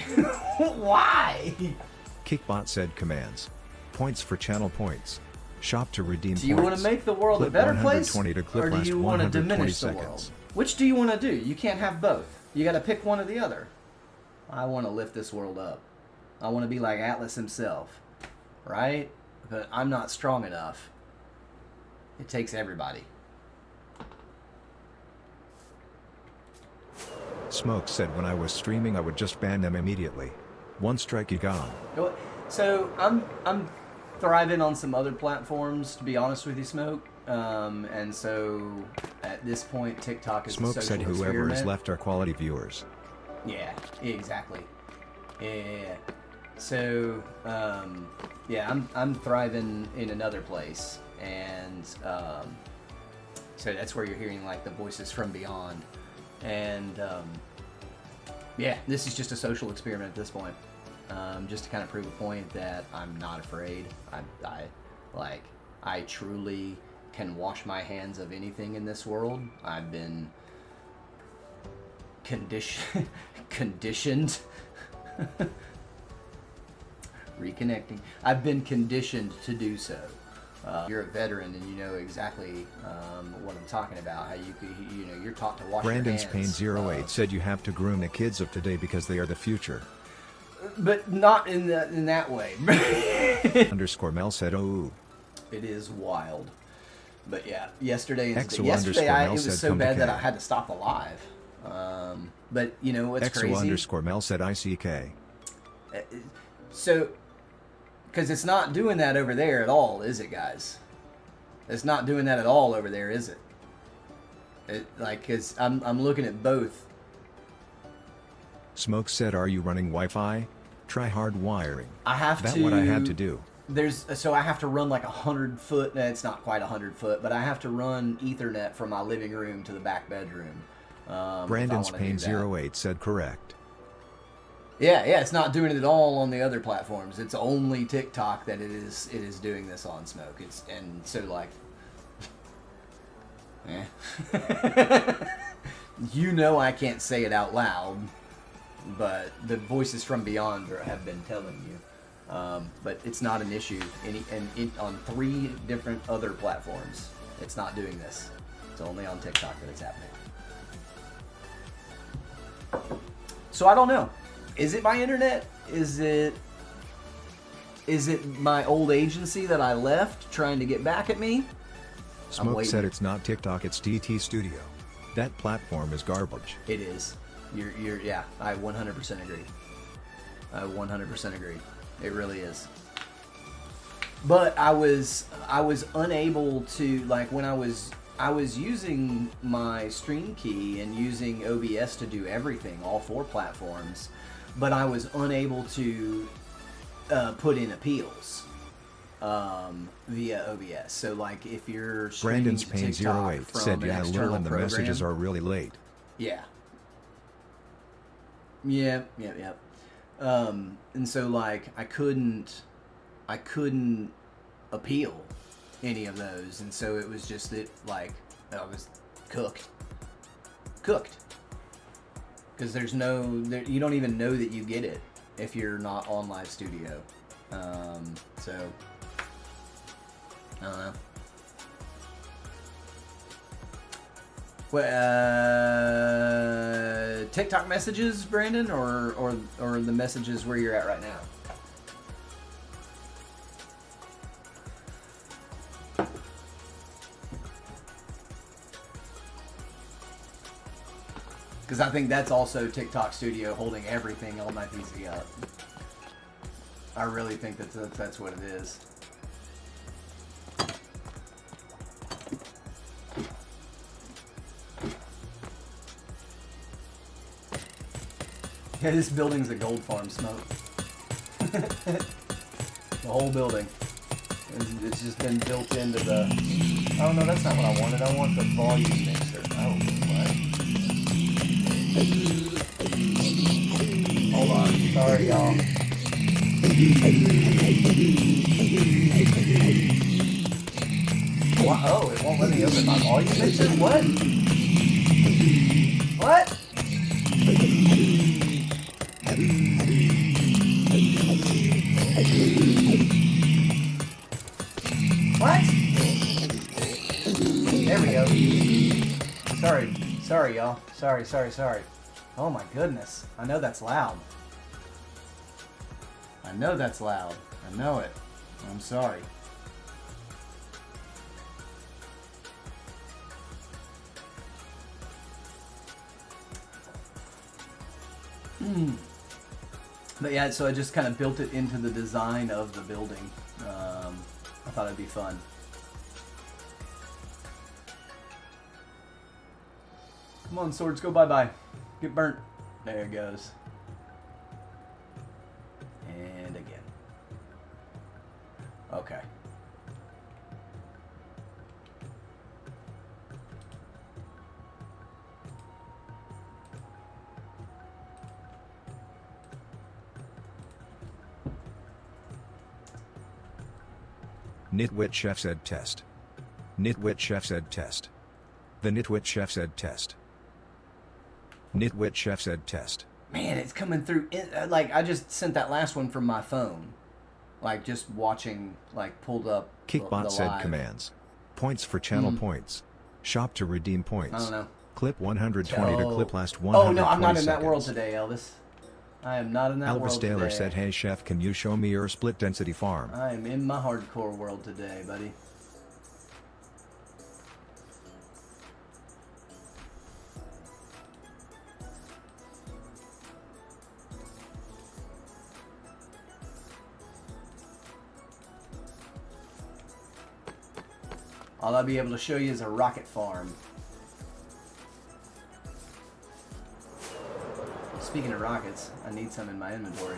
Kickbot said commands. Points for channel points. Shop to redeem points. Do you want to make the world a better place, or do you want to diminish the seconds. world? Which do you want to do? You can't have both. You got to pick one or the other. I want to lift this world up. I want to be like Atlas himself, right? But I'm not strong enough. It takes everybody. Smoke said when I was streaming I would just ban them immediately. One strike you gone. So I'm thriving on some other platforms, to be honest with you, Smoke. And so at this point, TikTok is Smoke a social said whoever experiment. has left are quality viewers. Yeah, exactly. Yeah. So I'm thriving in another place, and so that's where you're hearing like the voices from beyond. And this is just a social experiment at this point, just to kind of prove a point that I'm not afraid. I truly can wash my hands of anything in this world. I've been conditioned. Reconnecting. I've been conditioned to do so. You're a veteran, and you know exactly what I'm talking about. How you're taught to wash Brandon's your hands. Pain 08 said you have to groom the kids of today because they are the future. But not in that way. _Mel said, oh. It is wild. But yeah, yesterday it was so bad that I had to stop the live. But you know what's crazy? _Mel said ICK. So, because it's not doing that over there at all, is it, guys? It's not doing that at all over there, is it? Cause I'm looking at both. Smoke said, "Are you running Wi-Fi? Try hard wiring." I have That's to. what I had to do. So I have to run like 100 foot. No, it's not quite 100 foot, but I have to run Ethernet from my living room to the back bedroom. Brandon's Pain 08 said correct. Yeah, it's not doing it at all on the other platforms. It's only TikTok that it is doing this on, Smoke. And so like, you know, I can't say it out loud, but the voices from beyond have been telling you. But it's not an issue on 3 different other platforms. It's not doing this. It's only on TikTok that it's happening. So I don't know. Is it my internet? Is it my old agency that I left trying to get back at me? Smoke said it's not TikTok, it's TT Studio. That platform is garbage. It is. Yeah, I 100% agree. I 100% agree. It really is. But I was unable to, like, when I was using my stream key and using OBS to do everything, all 4 platforms, but I was unable to put in appeals via OBS. So, like, if you're streaming Brandon's to Pain TikTok 08 from said, an "Yeah, external lol, and the program, messages are really late." Yeah. Yep. And so, like, I couldn't appeal any of those, and so it was just that, like, I was cooked. Because you don't even know that you get it if you're not on Live Studio. So, I don't know. Well, TikTok messages, Brandon, or the messages where you're at right now? Because I think that's also TikTok Studio holding everything on my PC up. I really think that's what it is. Yeah, this building's a gold farm, Smoke. The whole building. It's just been built into the... Oh no, that's not what I wanted. I want the volume mixer. Oh, what? Hold on. Sorry, y'all. What? Oh, it won't let me open my volume mixer? What? What? What? There we go. Sorry, y'all. Sorry. Oh my goodness. I know that's loud. I know it. I'm sorry. But yeah, so I just kind of built it into the design of the building. I thought it'd be fun. Come on, swords, go bye-bye. Get burnt. There it goes. And again. Okay. Nitwit Chef said test. Nitwit Chef said test. The Nitwit Chef said test. Nitwit Chef said test. Man, it's coming through. Like, I just sent that last one from my phone. Like, just watching, like, pulled up Kickbot said live. commands. Points for channel points. Shop to redeem points. I don't know. Clip 120 to clip last 120 Oh, no, I'm not in seconds. that world today, Elvis. I am not in that Elvis world Taylor today. said, "Hey chef, can you show me your split density farm?" I am in my hardcore world today, buddy. All I'll be able to show you is a rocket farm. Speaking of rockets, I need some in my inventory.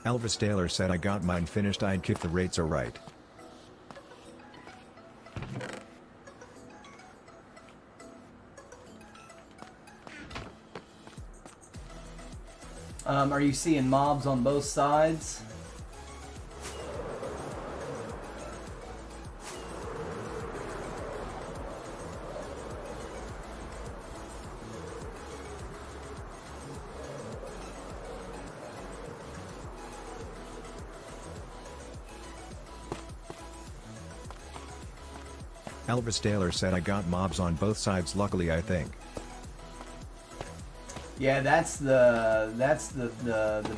Elvis Taylor said, "I got mine finished, I'd kick the rates are right." Are you seeing mobs on both sides? Elvis Taylor said, "I got mobs on both sides, luckily I think." Yeah, that's the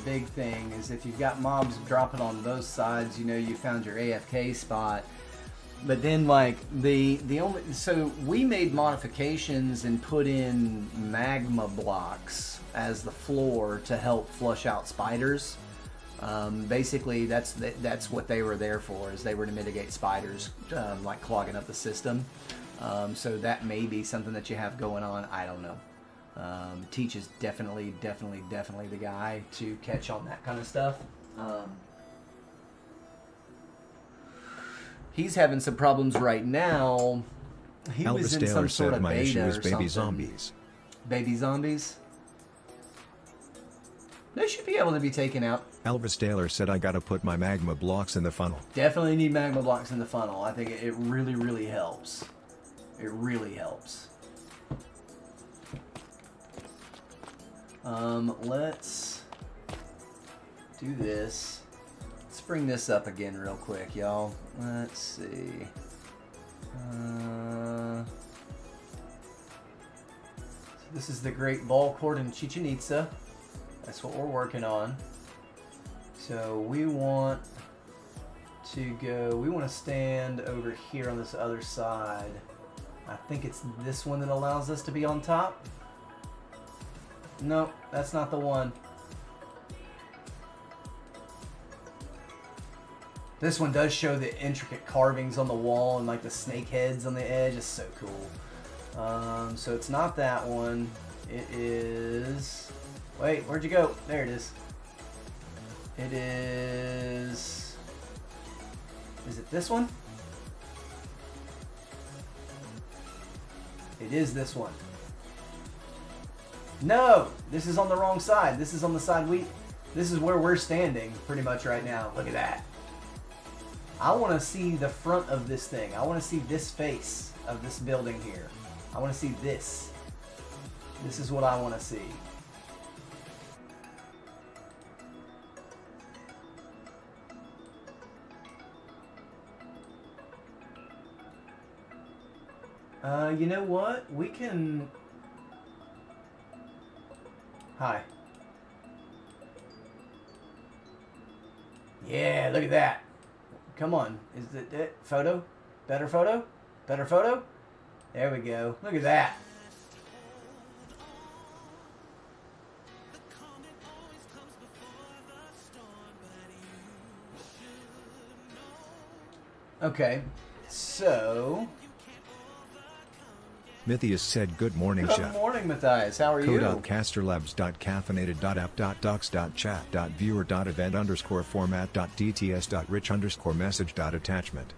big thing, is if you've got mobs dropping on both sides, you know you found your AFK spot. But then like the only, so we made modifications and put in magma blocks as the floor to help flush out spiders. Basically that's what they were there for, is they were to mitigate spiders like clogging up the system. So that may be something that you have going on. I don't know. Teach is definitely the guy to catch on that kind of stuff. He's having some problems right now. He was Elvis in Taylor some sort said, of "My beta issue is or baby something." zombies. Baby zombies? They should be able to be taken out. Elvis Taylor said, "I gotta put my magma blocks in the funnel." Definitely need magma blocks in the funnel. I think it really helps. It really helps. Let's do this. Let's bring this up again real quick, y'all. Let's see. So this is the Great Ball Court in Chichen Itza. That's what we're working on. So we want to stand over here on this other side. I think it's this one that allows us to be on top. No, that's not the one. This one does show the intricate carvings on the wall and like the snake heads on the edge. It's so cool. So it's not that one. It is... Wait, where'd you go? There it is. It is... Is it this one? It is this one. No! This is on the wrong side. This is on the side this is where we're standing pretty much right now. Look at that. I want to see the front of this thing. I want to see this face of this building here. I want to see this. This is what I want to see. You know what? We can... Hi. Yeah, look at that. Come on. Is it photo? Better photo? Better photo? There we go. Look at that. Okay. So... Mythius said, "Good morning, Good chef." morning, Matthias. How are you? Code.casterlabs.caffeinated.app.docs.chat.viewer.event_format.dts.rich_message.attachment.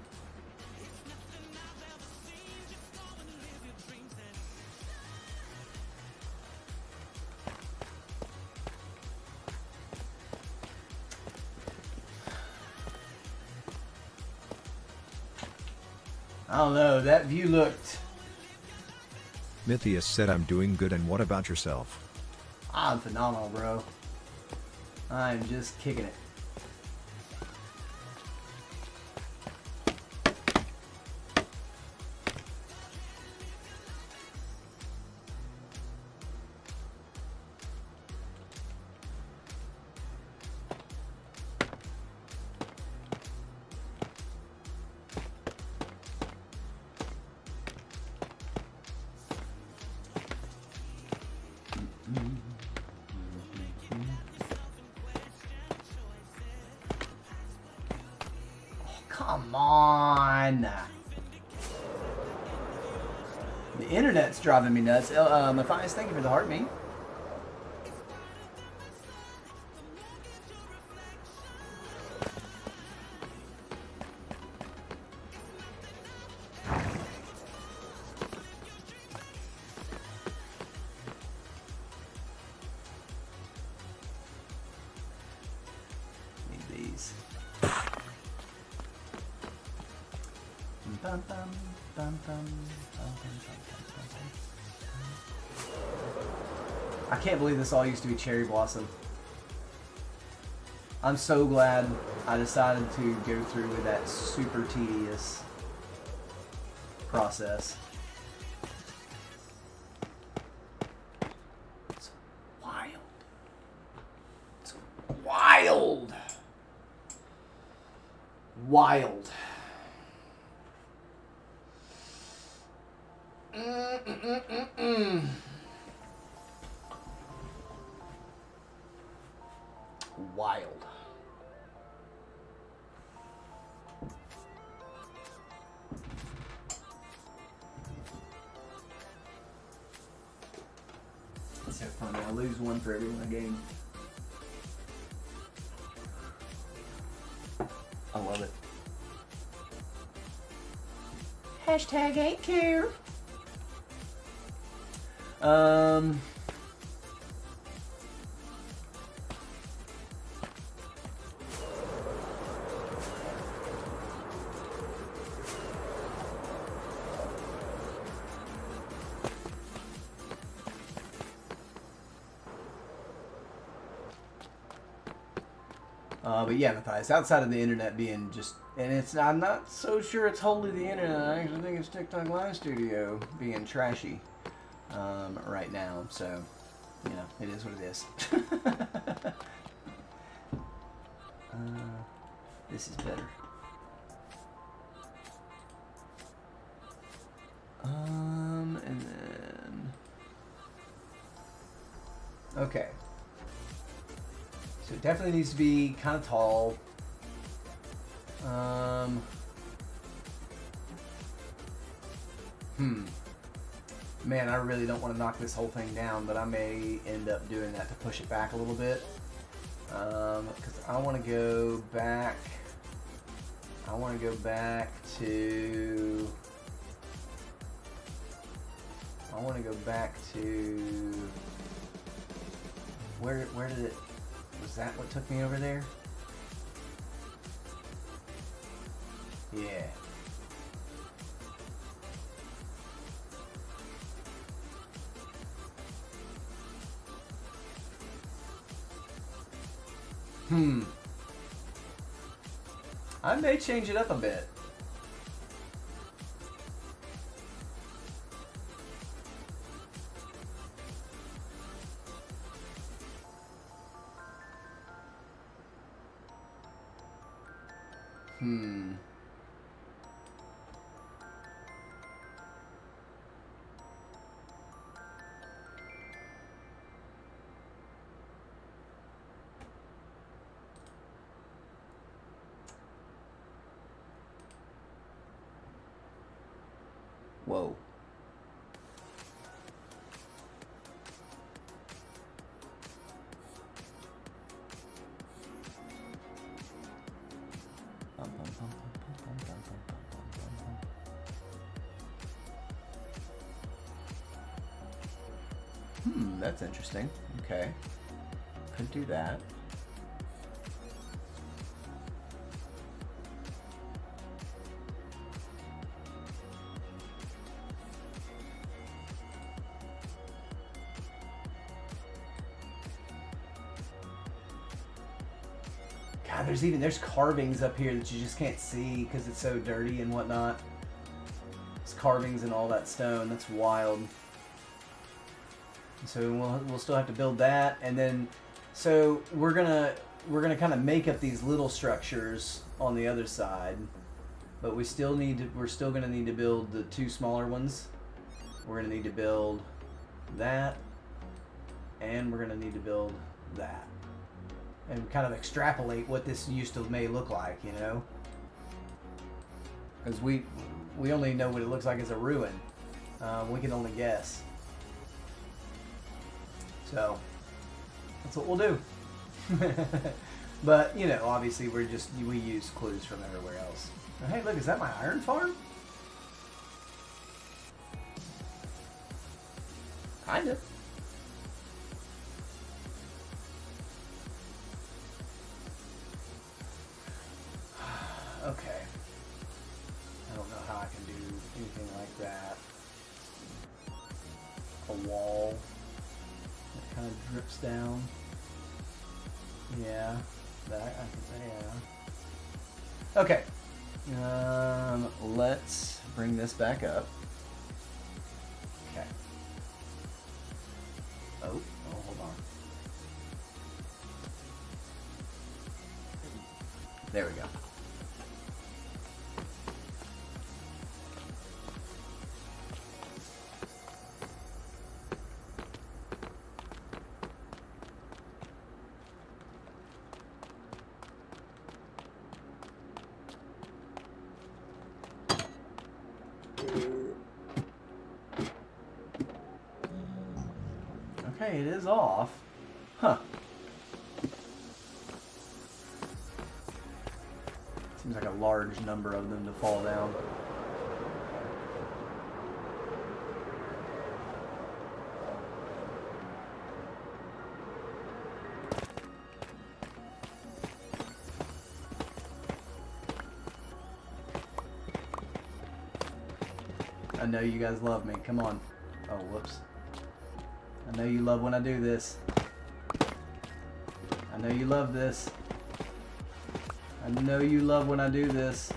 I don't know. That view looked... Mythius said, "I'm doing good, and what about yourself?" I'm phenomenal, bro. I'm just kicking it. Come on. The internet's driving me nuts. Matthias, thank you for the heart me. I can't believe this all used to be cherry blossom. I'm so glad I decided to go through with that super tedious process. It's wild. It's wild. Wild. Wild. It's so funny. I lose one for every one I gain. I love it. Hashtag ain't care. But yeah, Matthias, outside of the internet being just, and I'm not so sure it's wholly the internet. I actually think it's TikTok Live Studio being trashy right now. So, you know, it is what it is. This is better. And then, okay. So it definitely needs to be kind of tall. Man, I really don't want to knock this whole thing down, but I may end up doing that to push it back a little bit. Because I want to go back. I want to go back to. I want to go back to. Where did it? Was that what took me over there? Yeah. I may change it up a bit. Whoa. That's interesting. Okay. Could do that. God, there's carvings up here that you just can't see because it's so dirty and whatnot. There's carvings and all that stone. That's wild. So we'll still have to build that, and then so we're gonna kind of make up these little structures on the other side, but we're still gonna need to build the two smaller ones. We're gonna need to build that, and we're gonna need to build that, and kind of extrapolate what this may look like, you know. Because we only know what it looks like as a ruin. We can only guess. So that's what we'll do. But you know, obviously we use clues from everywhere else. Hey, look, is that my iron farm? Kind of. Okay. I don't know how I can do anything like that. A wall that kind of drips down. Yeah, that I can say, yeah. Okay. Let's bring this back up. Okay. Oh, hold on. There we go. Okay, it is off. Huh. Seems like a large number of them to fall down. I know you guys love me. Come on. Oh, whoops. I know you love when I do this. I know you love this. I know you love when I do this.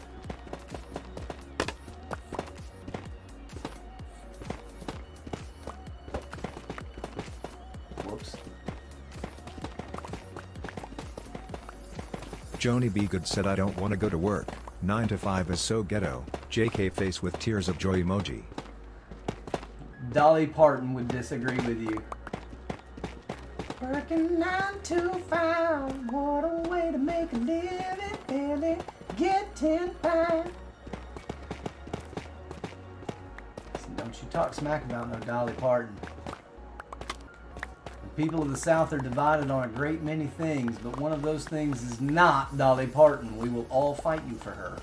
Whoops. Joni B. Good said I don't want to go to work. 9 to 5 is so ghetto. JK face with tears of joy emoji. Dolly Parton would disagree with you. Working 9 to 5, what a way to make a living, barely getting by. So don't you talk smack about no Dolly Parton. The people of the South are divided on a great many things, but one of those things is not Dolly Parton. We will all fight you for her.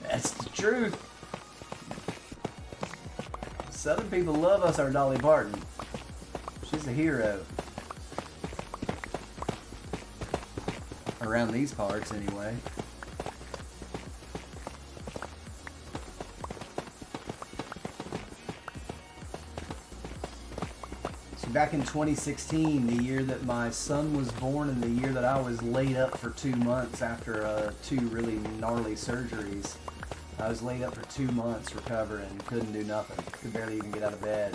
That's the truth. Southern people love us our Dolly Parton. She's a hero. Around these parts, anyway. Back in 2016, the year that my son was born and the year that I was laid up for 2 months after 2 really gnarly surgeries. I was laid up for 2 months recovering, couldn't do nothing, could barely even get out of bed.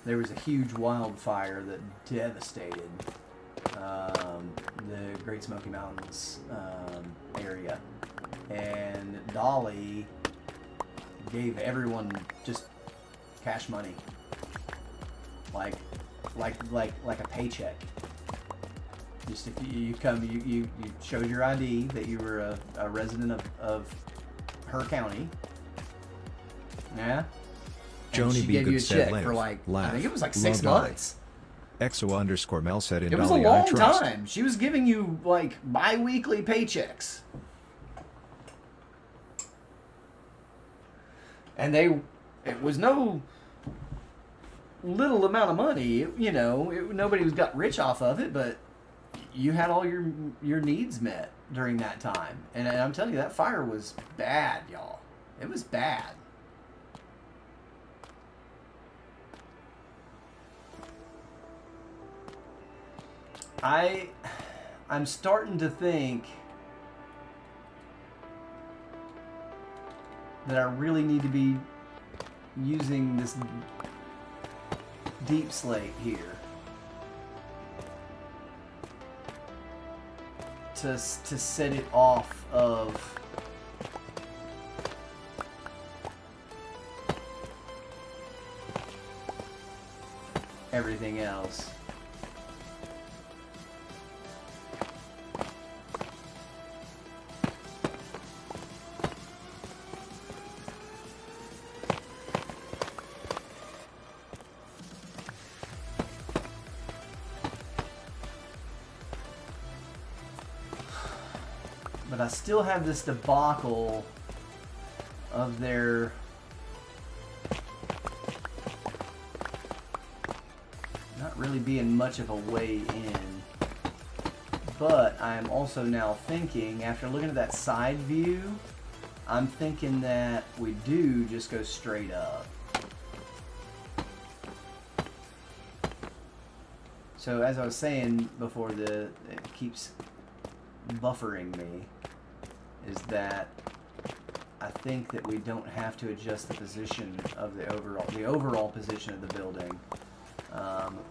There was a huge wildfire that devastated the Great Smoky Mountains area. And Dolly gave everyone just cash money. Like a paycheck. Just if you come, you showed your ID that you were a resident of her county. Yeah. And Joni she B. gave you Good a said check laugh, for I laugh, think it was like love 6 Dolly. months. EXO_Mel said in It was a Dolly I long trust. time. She was giving you like bi-weekly paychecks. And it was no little amount of money, you know, nobody got rich off of it, but you had all your needs met during that time. And I'm telling you, that fire was bad, y'all. It was bad. I'm starting to think that I really need to be using this deep slate here to set it off of everything else. But I still have this debacle of their not really being much of a way in. But I'm also now thinking, after looking at that side view, I'm thinking that we do just go straight up. So as I was saying before, it keeps buffering me, is that I think that we don't have to adjust the position of the overall position of the building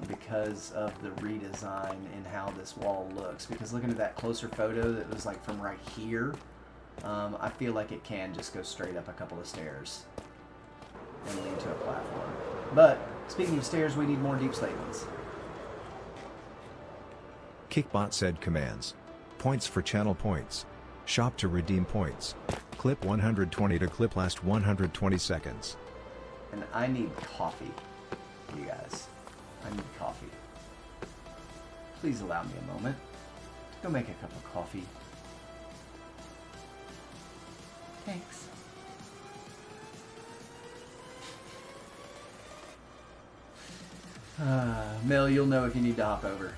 because of the redesign in how this wall looks. Because looking at that closer photo that was like from right here, I feel like it can just go straight up a couple of stairs and lead to a platform. But speaking of stairs, we need more deep slate ones. Kickbot said commands. Points for channel points. Shop to redeem points. Clip 120 to clip last 120 seconds. And I need coffee, you guys. I need coffee. Please allow me a moment to go make a cup of coffee. Thanks. Mel, you'll know if you need to hop over.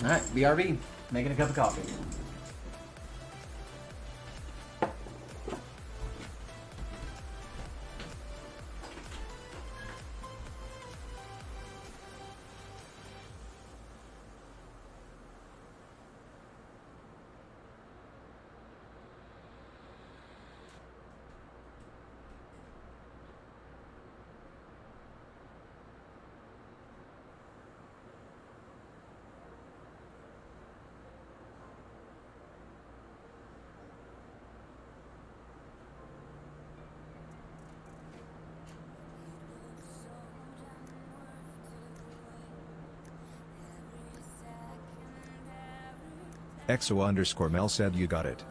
Alright, BRB, making a cup of coffee. EXO_Mel said you got it.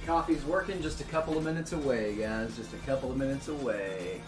Coffee's working, just a couple of minutes away, guys. Just a couple of minutes away.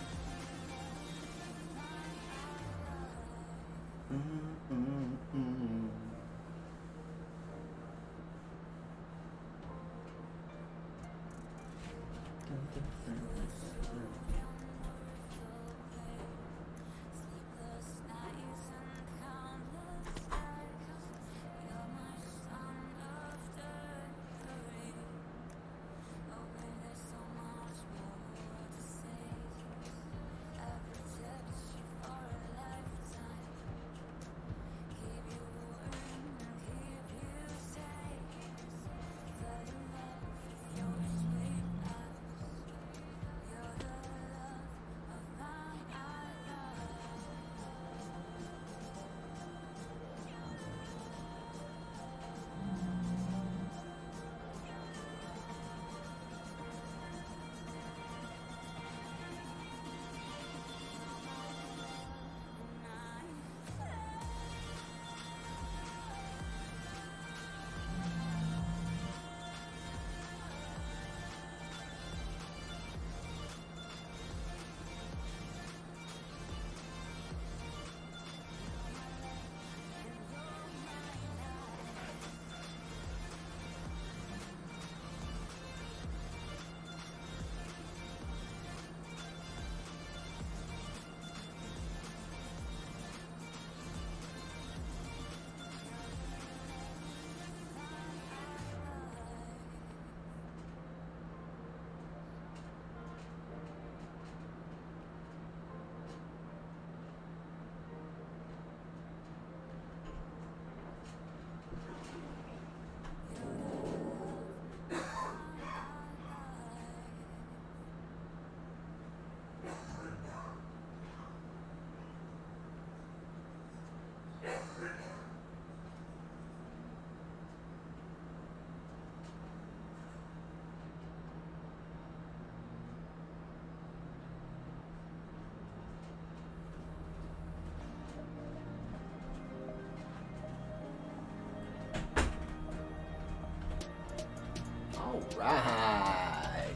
All right.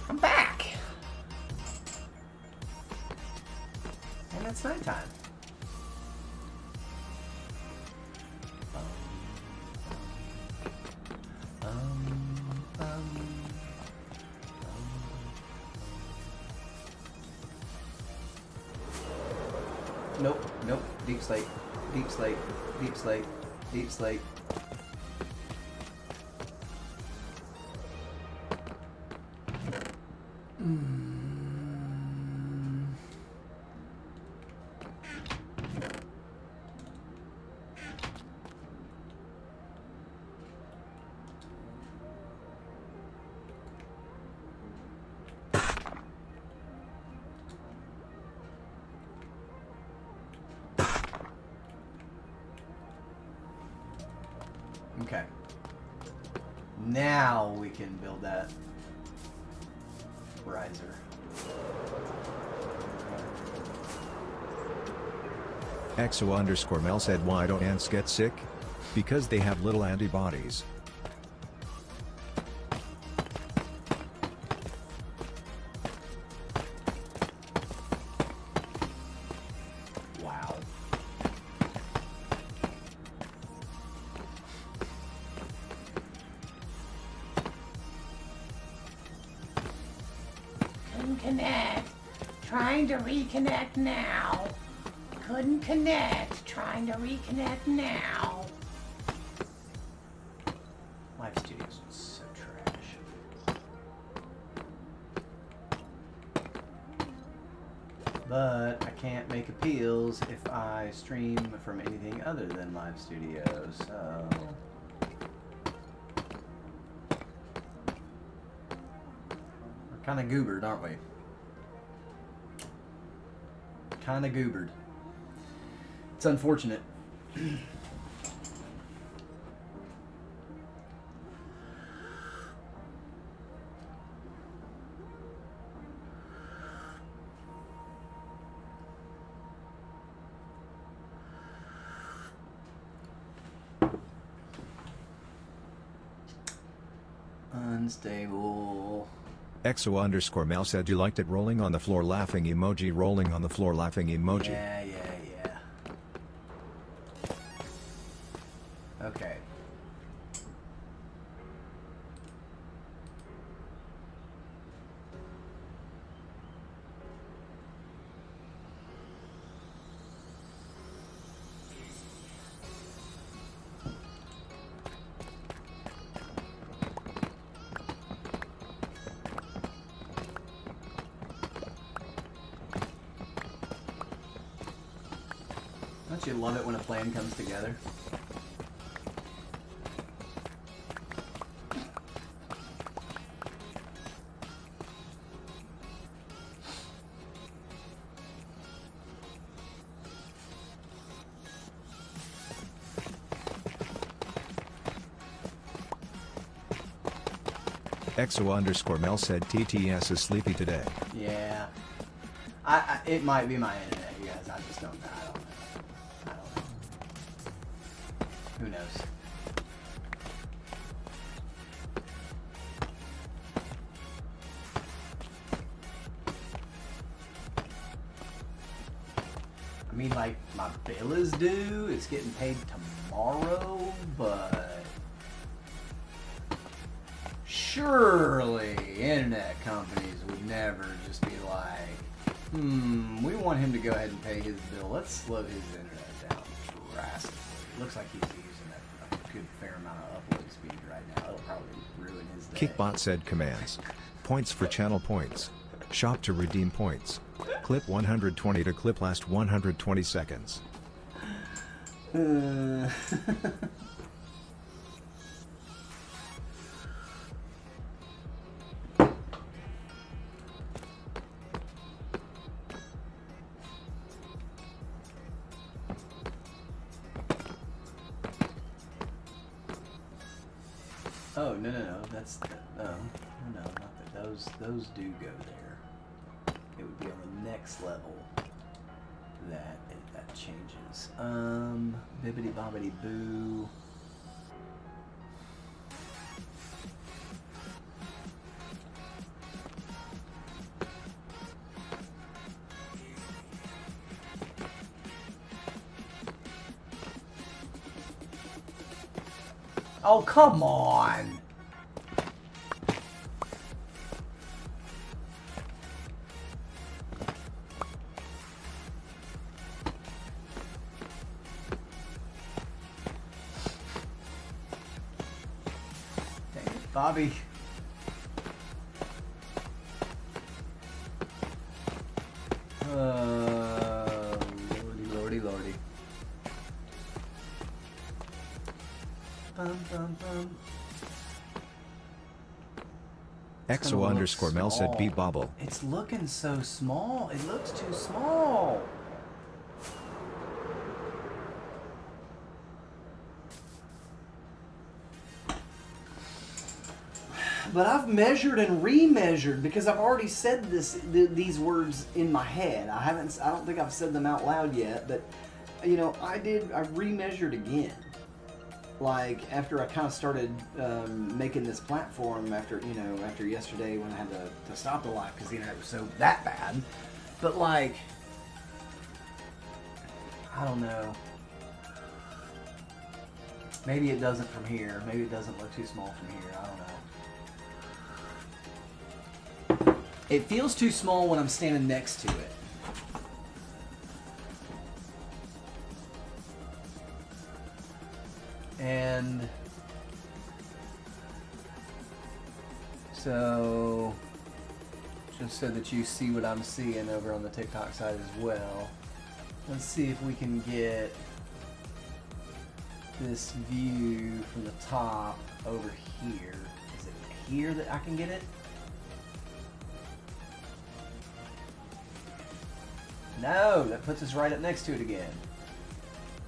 I'm back. And it's nighttime. Nope, nope. Deep slate, deep slate, deep slate, deep slate. Okay. Now we can build that riser. Exo_Mel said, why don't ants get sick? Because they have little antibodies. Wow. Couldn't connect. Trying to reconnect now. Couldn't connect. Trying to reconnect now. Live Studios is so trash. But I can't make appeals if I stream from anything other than Live Studios, so... We're kind of goobered, aren't we? Kind of goobered. It's unfortunate. Unstable. Exo_Mel said you liked it rolling on the floor laughing emoji rolling on the floor laughing emoji. Yeah. Okay. Don't you love it when a plan comes together? Exo_Mel said TTS is sleepy today. Yeah. It might be my internet, you guys. I just don't know. I don't know. Who knows? I mean, like, my bill is due. It's getting paid tomorrow, but... Surely internet companies would never just be like, we want him to go ahead and pay his bill. Let's slow his internet down drastically. It looks like he's using a good fair amount of upload speed right now. It'll probably ruin his day. Kickbot said commands. Points for channel points. Shop to redeem points. Clip 120 to clip last 120 seconds. Oh, no. That's, no, not that. Those do go there. It would be on the next level. that that changes. Bibbidi bobbidi boo. Oh, come on. Dang it, Bobby. Lordy, lordy. Bum, bum, bum. Exo underscore Mel said beat bobble. It's looking so small. It looks too small. But I've measured and remeasured because I've already said these words in my head. I don't think I've said them out loud yet, but you know, I remeasured again. Like after I kind of started making this platform after yesterday when I had to stop the live because it was so that bad. But like, I don't know. Maybe it doesn't from here. Maybe it doesn't look too small from here. I don't know. It feels too small when I'm standing next to it. And so, just so that you see what I'm seeing over on the TikTok side as well, let's see if we can get this view from the top over here. Is it here that I can get it? No, that puts us right up next to it again.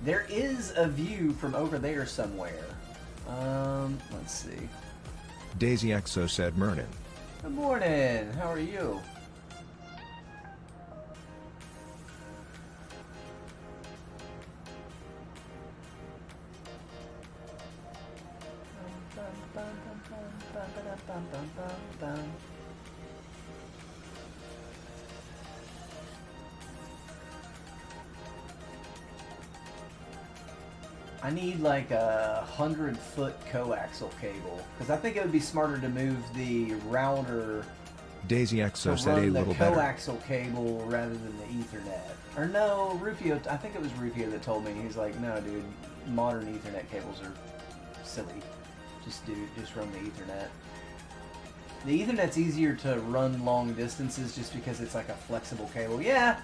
There is a view from over there somewhere. Let's see. Daisy Exo said Mernin. Good morning. How are you? I need like a 100-foot coaxial cable because I think it would be smarter to move the router Daisy Exo to said a run the little better. coaxial cable rather than the Ethernet. Or no, Rufio. I think it was Rufio that told me. He's like, no, dude, modern Ethernet cables are silly. Just run the Ethernet. The Ethernet's easier to run long distances just because it's like a flexible cable. Yeah.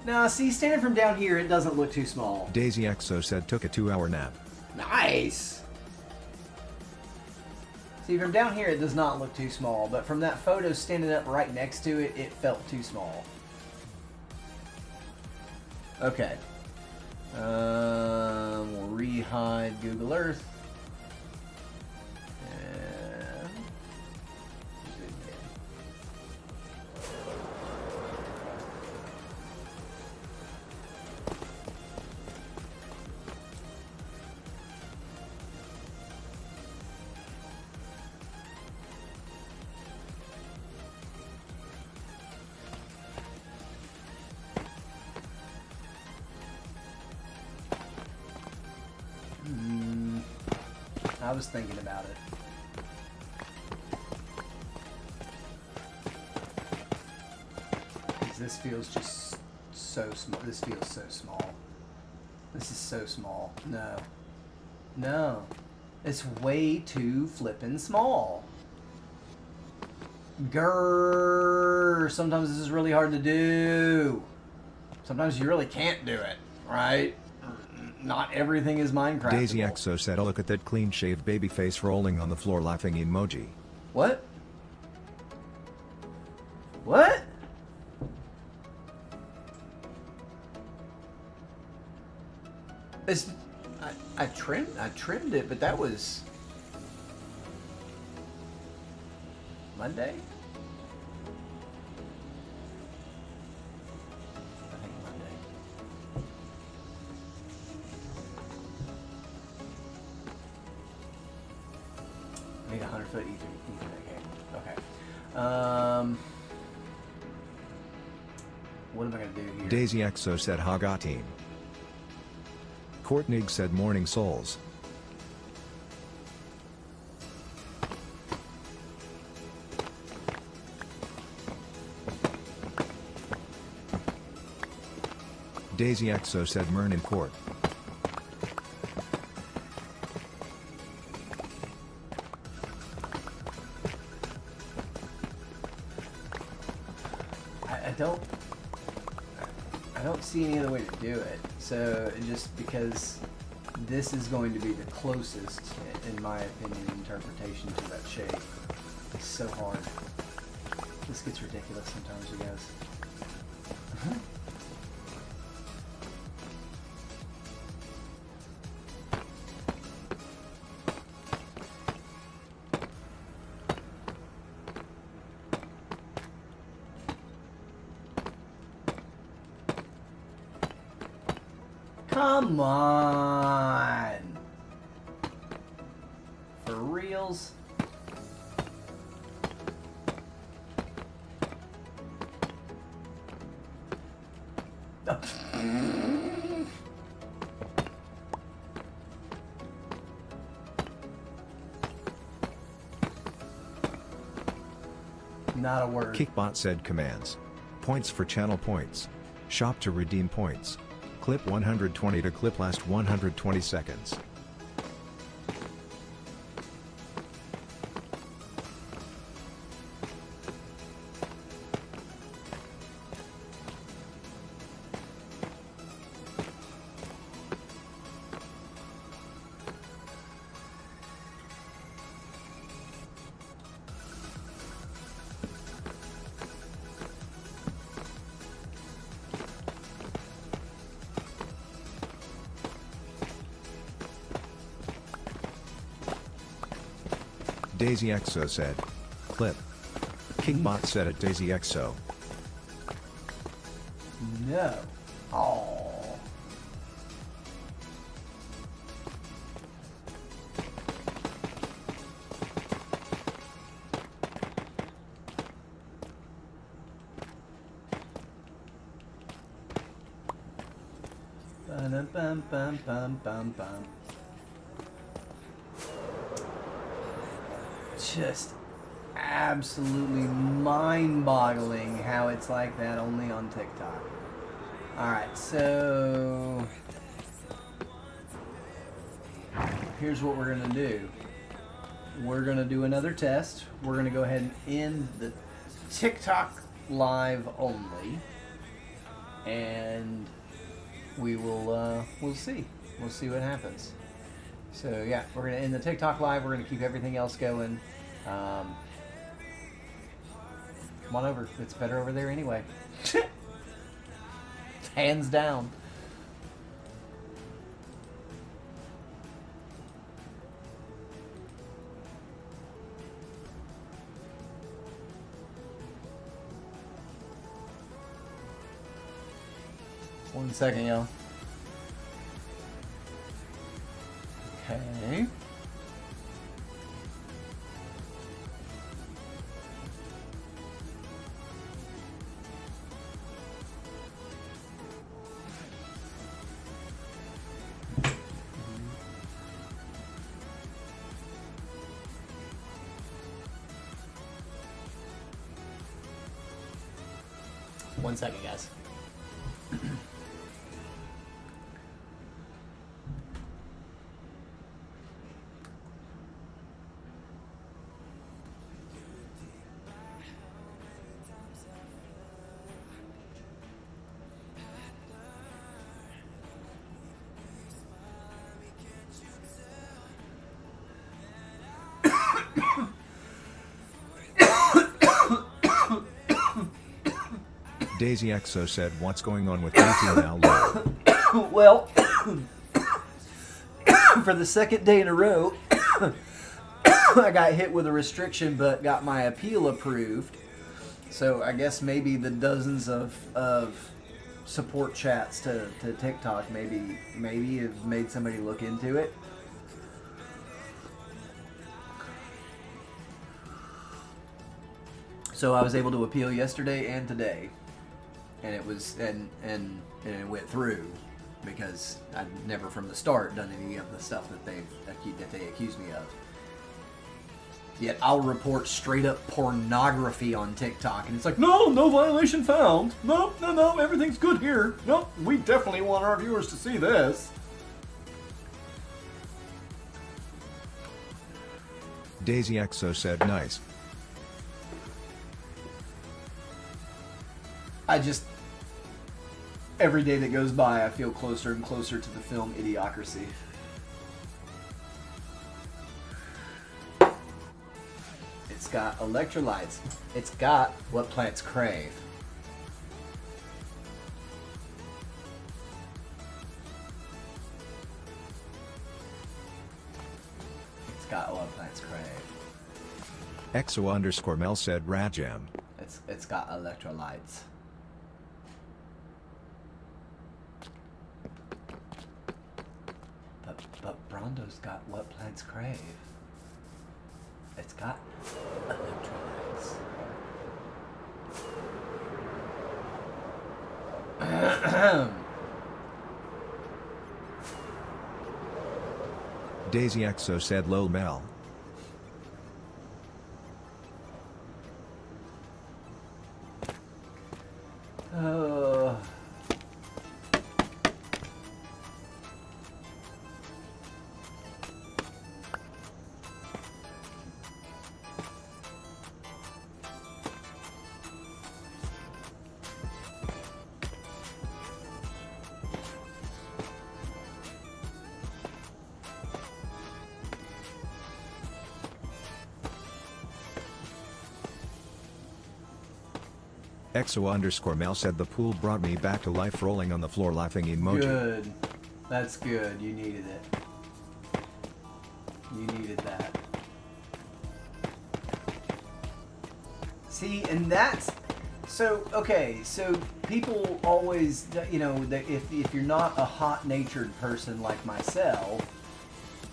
No, see, standing from down here, it doesn't look too small. Daisy Exo said took a 2-hour nap. Nice! See, from down here, it does not look too small, but from that photo standing up right next to it, it felt too small. Okay. We'll re-hide Google Earth. And zoom in. I was thinking about it. This feels just so small. This feels so small. This is so small. No. No. It's way too flippin' small. Grrr. Sometimes this is really hard to do. Sometimes you really can't do it, right? Not everything is Minecraft. Daisy Exo said, oh, look at that clean-shaved baby face rolling on the floor laughing emoji. What? What? It's, I trimmed it, but that was Monday? I think Monday. 100-foot Ethernet cable. Okay. What am I going to do here? Daisy Exo said Haga team. Courtnig said Morning Souls. Daisy Exo said Mernin Court. I don't see any other way to do it. So just because this is going to be the closest, in my opinion, interpretation to that shape. It's so hard. This gets ridiculous sometimes, you guys. Come on! For reals? Not a word. Kickbot said commands. Points for channel points. Shop to redeem points. Clip 120 to clip last 120 seconds. Daisy Exo said. Clip. Kickbot said it. Daisy Exo. No. Oh. Bum bum bum bum bum. Just absolutely mind-boggling how it's like that only on TikTok. Alright, so here's what we're going to do. We're going to do another test. We're going to go ahead and end the TikTok live only. And we will, we'll see. We'll see what happens. So yeah, we're going to end the TikTok live. We're going to keep everything else going. Come on over. It's better over there anyway. Hands down. One second, y'all. Okay. One second, guys. Daisy Exo said, what's going on with BT now low? Well, for the second day in a row, I got hit with a restriction, but got my appeal approved. So I guess maybe the dozens of support chats to TikTok maybe have made somebody look into it. So I was able to appeal yesterday and today, and it was and it went through because I'd never from the start done any of the stuff that they accused me of. Yet I'll report straight up pornography on TikTok, and it's like, no violation found. No, everything's good here. Nope, we definitely want our viewers to see this. Daisy Exo said nice. Every day that goes by, I feel closer and closer to the film Idiocracy. It's got electrolytes. It's got what plants crave. It's got what plants crave. Exo_Mel said Rajam. It's got electrolytes. But Brondo's got what plants crave. It's got electrolytes. Daisy Exo said lol Mel. Exo_Mel said the pool brought me back to life, rolling on the floor laughing emoji. Good. That's good. You needed it. You needed that. See, and that's... So, okay, so people always, you know, if you're not a hot-natured person like myself,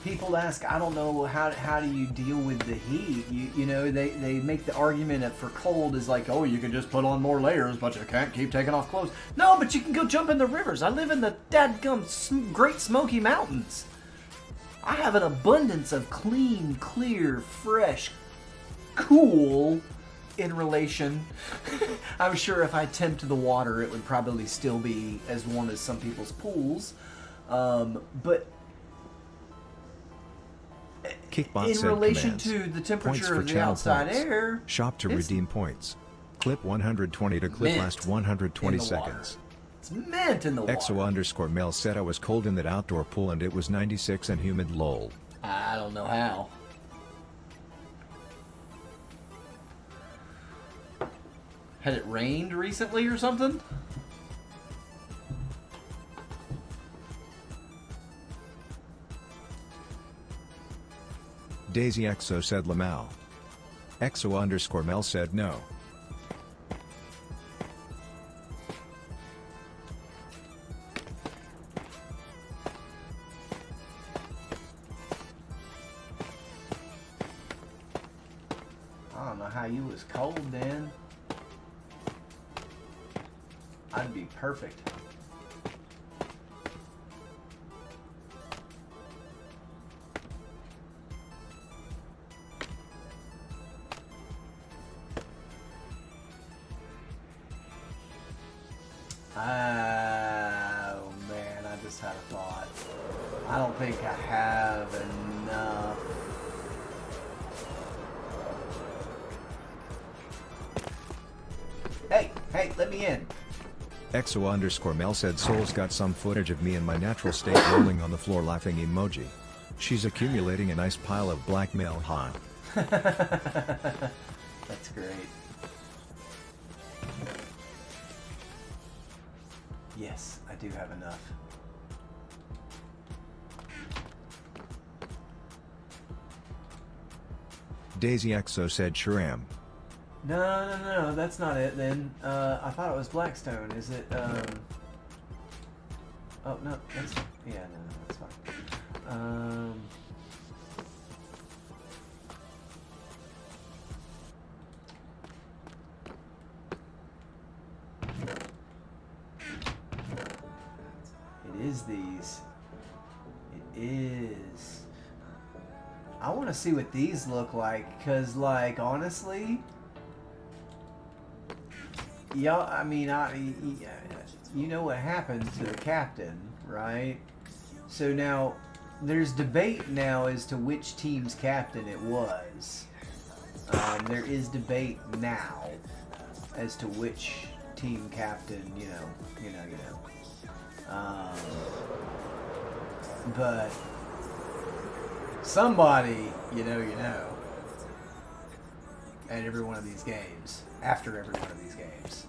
people ask, I don't know, how do you deal with the heat? You know, they make the argument that for cold is like, oh, you can just put on more layers, but you can't keep taking off clothes. No, but you can go jump in the rivers. I live in the dadgum Great Smoky Mountains. I have an abundance of clean, clear, fresh, cool in relation. I'm sure if I tempted the water, it would probably still be as warm as some people's pools. But Kickbot in said relation commands. to the Points temperature for of the channel outside points. air, Shop to it's redeem points. Clip 120 to clip mint last 120 in the water. seconds. It's mint in the water. Exo_Mel said I was cold in that outdoor pool and it was 96 and humid lol. I don't know how. Had it rained recently or something? Daisy Exo said Lamau. Exo_Mel said no. I don't know how you was cold then. I'd be perfect. Oh man, I just had a thought. I don't think I have enough. Hey, let me in. Exo_Mel said Soul's got some footage of me in my natural state rolling on the floor laughing emoji. She's accumulating a nice pile of blackmail hot. That's great. Yes, I do have enough. Daisy Exo said sure am. No, that's not it then. I thought it was Blackstone. Is it, Oh, no, that's... Yeah, no, that's fine. is these. It is. I want to see what these look like, because, like, honestly, y'all, I mean, you know what happened to the captain, right? So now, there's debate now as to which team's captain it was. There is debate now as to which team captain, you know. But somebody, you know, at every one of these games, after every one of these games.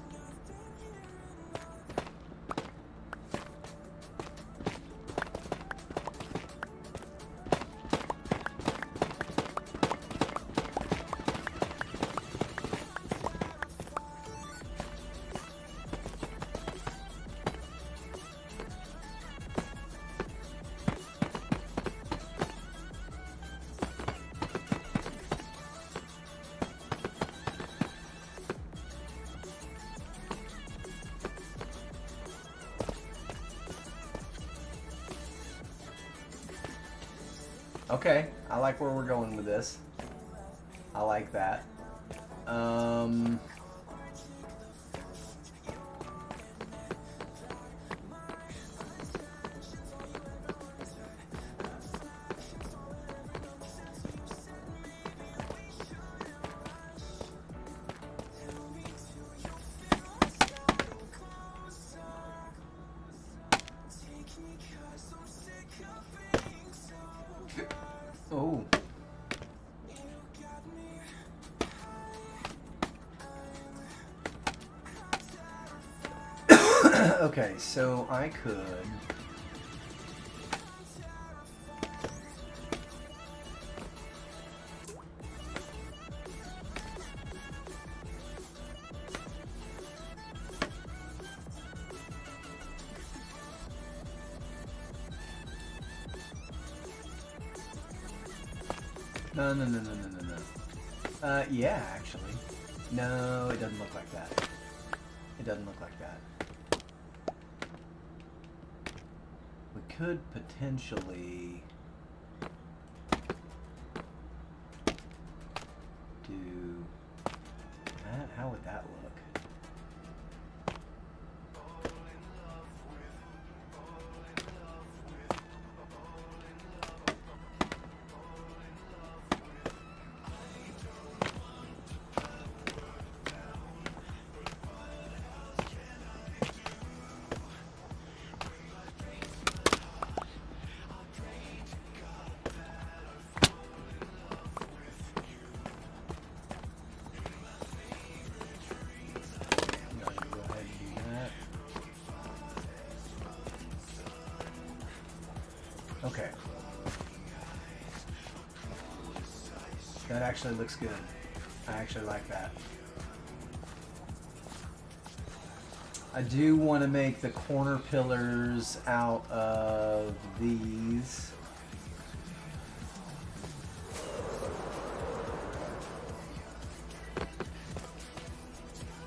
Okay, I like where we're going with this. I like that. Oh. Okay, so I could... No. Yeah, actually. No, it doesn't look like that. It doesn't look like that. We could potentially do that. How would that look? Okay. That actually looks good. I actually like that. I do want to make the corner pillars out of these.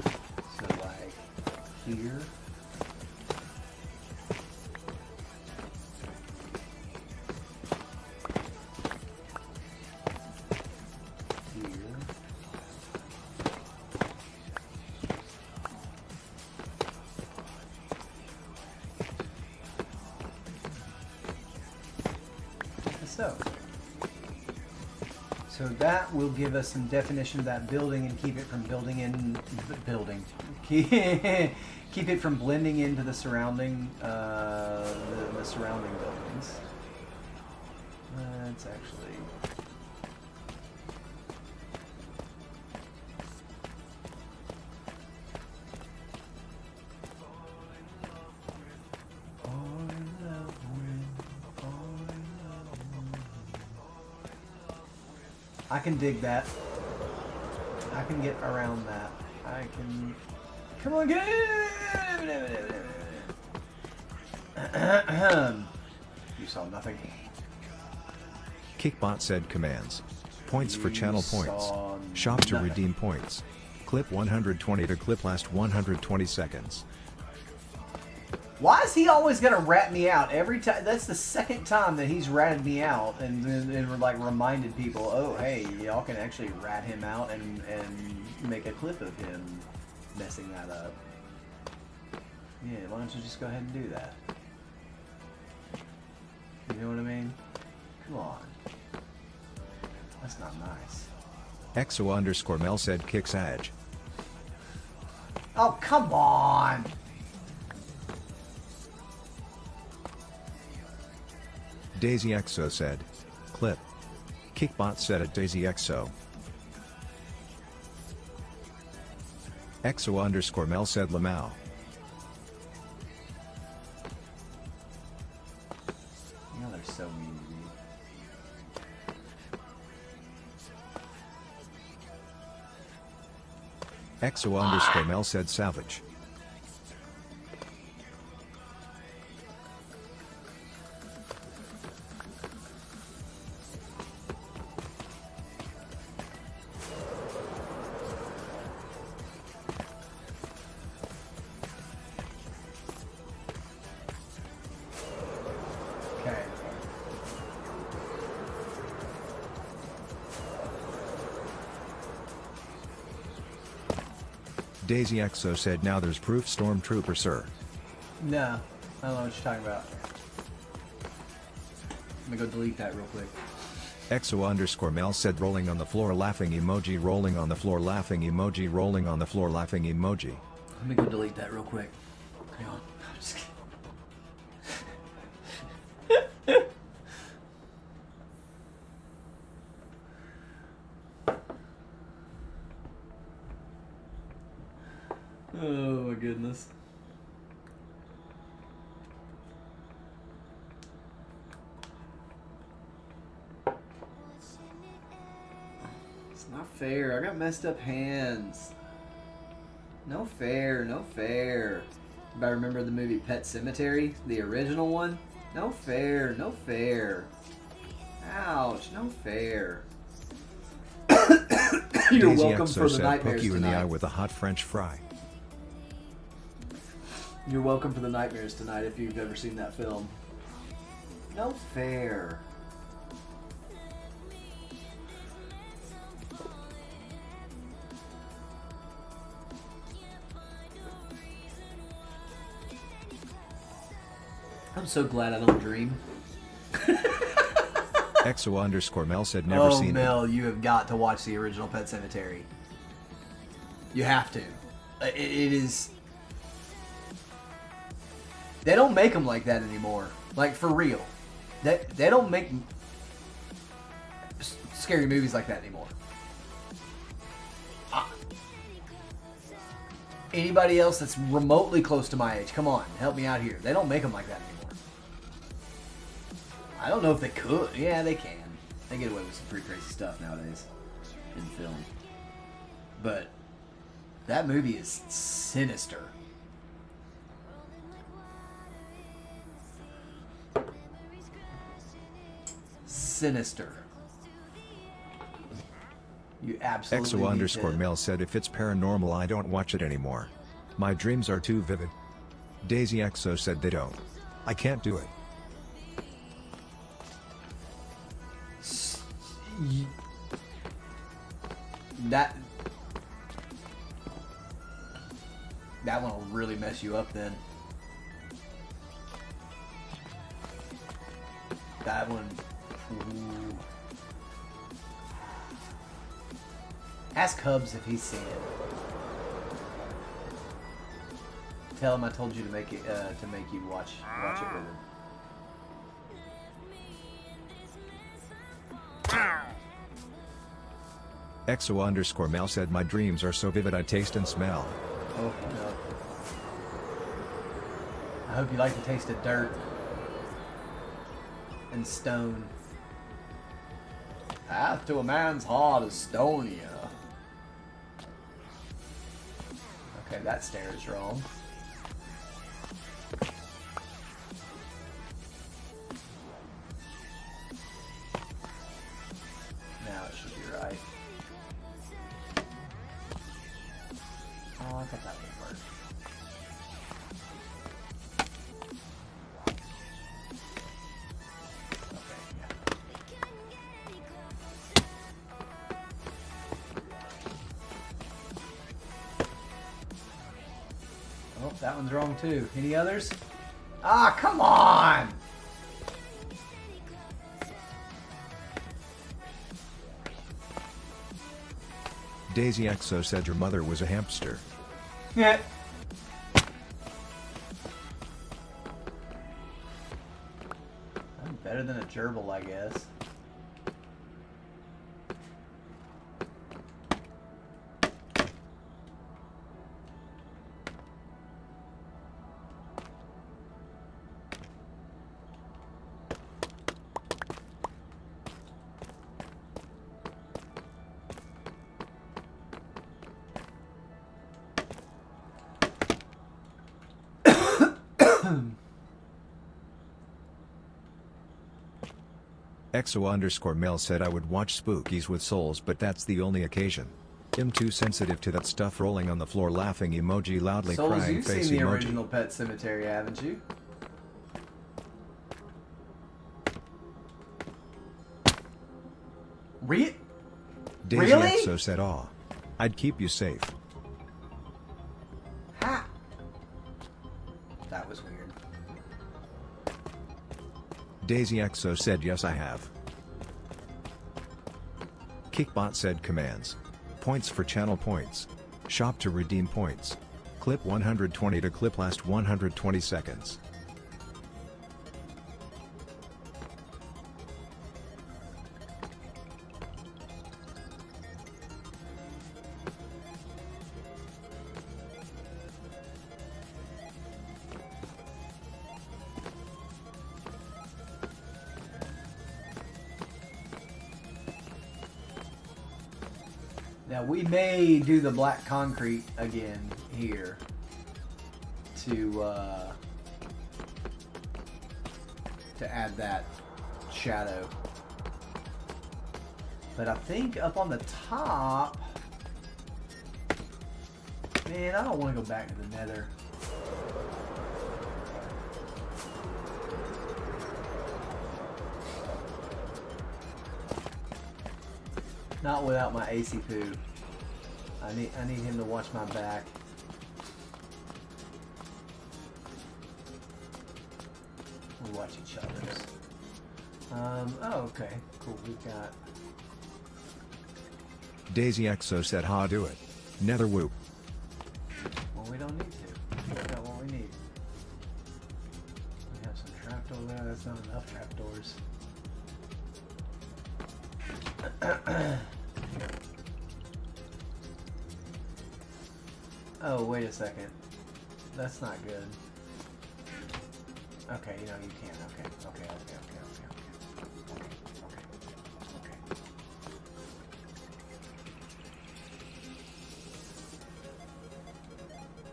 So like here. So that will give us some definition of that building and keep it from keep it from blending into the surrounding the surrounding buildings. That's actually I can dig that. I can get around that. I can... Come on, get it! You saw nothing. Kickbot said commands. Points for channel points. Shop to redeem points. Clip 120 to clip last 120 seconds. Why is he always gonna rat me out every time? That's the second time that he's ratted me out, and like reminded people, oh hey, y'all can actually rat him out and make a clip of him messing that up. Yeah, why don't you just go ahead and do that? You know what I mean? Come on. That's not nice. EXO_Mel said kicks edge. Oh, come on! Daisy EXO said, clip. Kickbot said at Daisy EXO. EXO_Mel said Lamau. You know they're so mean to me. EXO_Mel said savage. Okay. Daisy EXO said now there's proof stormtrooper sir. No, I don't know what you're talking about. Let me go delete that real quick. EXO_Mel said rolling on the floor laughing emoji rolling on the floor laughing emoji rolling on the floor laughing emoji. Let me go delete that real quick. Hang on. I'm just kidding. Oh my goodness. It's not fair. I got messed up hands. No fair, no fair. If I remember the movie Pet Sematary, the original one. No fair, no fair. Ouch, no fair. You're Daisy welcome EXO for the said nightmares poke you in the eye tonight. with a hot French fry. You're welcome for the nightmares tonight if you've ever seen that film. No fair. I'm so glad I don't dream. EXO_Mel said never Oh, seen Mel, you have got to watch the original Pet Sematary. You have to. It is... They don't make them like that anymore. Like, for real. They don't make scary movies like that anymore. Anybody else that's remotely close to my age, come on, help me out here. They don't make them like that anymore. I don't know if they could. Yeah, they can. They get away with some pretty crazy stuff nowadays in film. But that movie is sinister. Sinister. You absolutely need to- EXO_Mel said if it's paranormal I don't watch it anymore. My dreams are too vivid. Daisy EXO said they don't. I can't do it. That one will really mess you up then. That one. Ooh. Ask Hubs if he's seen it. Tell him I told you to make it to make you watch it with him. EXO_Mel said my dreams are so vivid I taste and smell. Oh no. I hope you like the taste of dirt and stone. Path to a man's heart is stonier. Okay, that stare is wrong. Now it should be right. Oh, I thought that would work. That one's wrong too. Any others? Ah, come on! Daisy XO said your mother was a hamster. Yeah. I'm better than a gerbil, I guess. XO_Mel said I would watch Spookies with Souls, but that's the only occasion. I'm too sensitive to that stuff. Rolling on the floor laughing emoji, loudly Souls, crying you've face seen the emoji. original Pet Cemetery, haven't you? Daisy Really? XO said aw. I'd keep you safe. Ha! That was weird. Daisy XO said yes I have. Kickbot said commands. Points for channel points. Shop to redeem points. Clip 120 to clip last 120 seconds. Now we may do the black concrete again here to add that shadow. But I think up on the top, man, I don't want to go back to the nether. Not without my AC poo. I need him to watch my back. We watch each other's. Oh, okay, cool. We've got. Daisy XO said ha do it. Nether whoop. Well, we don't need to. We've got what we need. We have some trapdoors there. That's not enough trapdoors. Oh, wait a second. That's not good. Okay, you know, you can. Okay.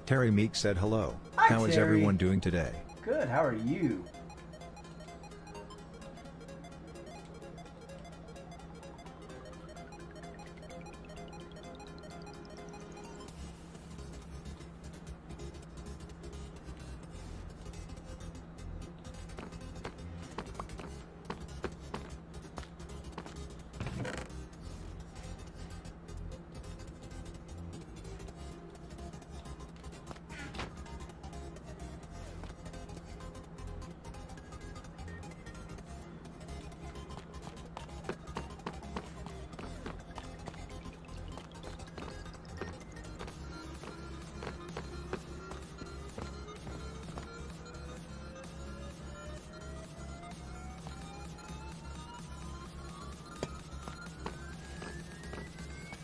Terry Meek said hello. Hi, How is Terry. everyone doing today? Good, how are you?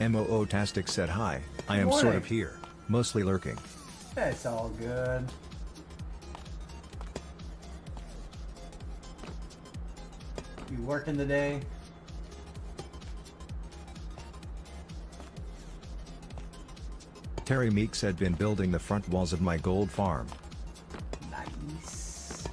MOO-tastic said hi, I am sort of here, mostly lurking. It's all good. You working today? Terry Meek said been building the front walls of my gold farm. Nice.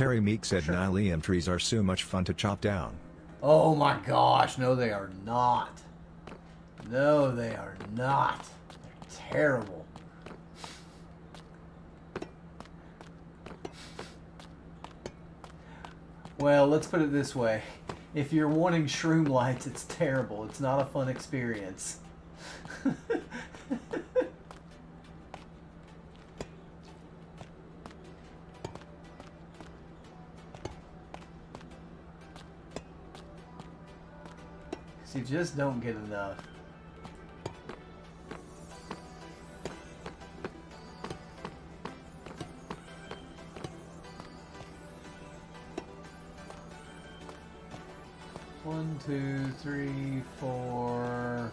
Terry Meek said Nylium trees are so much fun to chop down. Oh my gosh, no they are not. No, they are not. They're terrible. Well, let's put it this way. If you're wanting shroom lights, it's terrible. It's not a fun experience. You just don't get enough. One, two, three, four.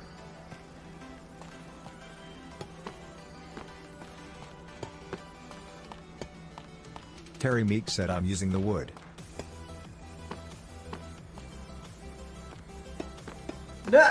Terry Meek said I'm using the wood. Nah.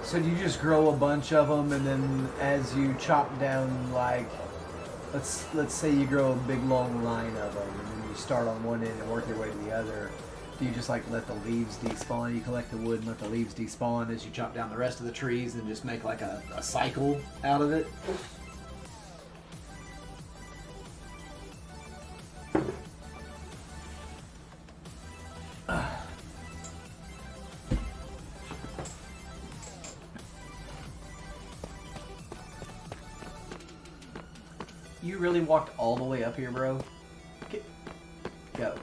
So do you just grow a bunch of them, and then as you chop down, like, let's say you grow a big long line of them, and then you start on one end and work your way to the other. Do you just like let the leaves despawn? You collect the wood and let the leaves despawn as you chop down the rest of the trees, and just make like a cycle out of it? You really walked all the way up here, bro? Go.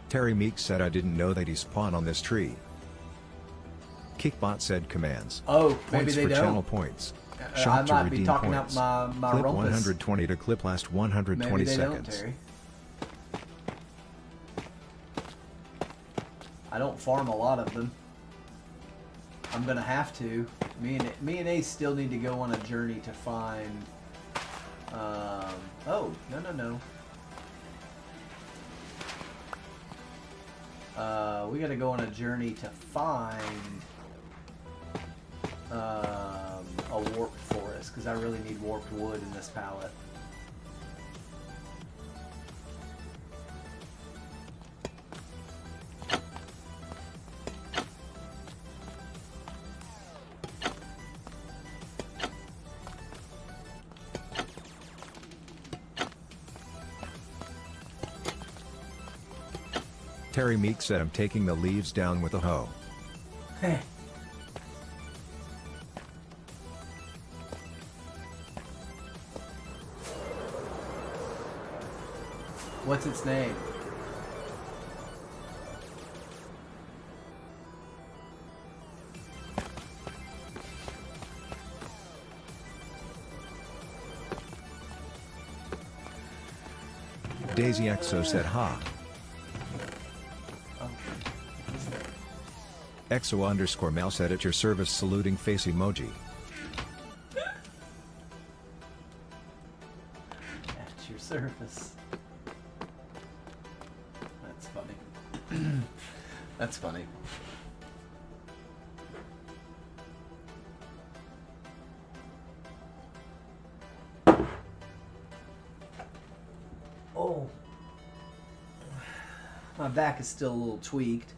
Terry Meek said I didn't know they despawn on this tree. Kickbot said commands. Oh, maybe Points they for don't. channel points. I Shop to might be redeem talking points. up my Clip rumpus. 120 to clip last 120 Maybe they seconds. don't, Terry. I don't farm a lot of them. I'm gonna have to. Me and Ace still need to go on a journey to find. Oh no. We gotta go on a journey to find a warped forest, because I really need warped wood in this palette. Terry Meek said I'm taking the leaves down with a hoe. What's its name? Daisy Exo said ha. Exo_Mel said at your service saluting face emoji. At your service. That's funny. That's funny. Oh. My back is still a little tweaked.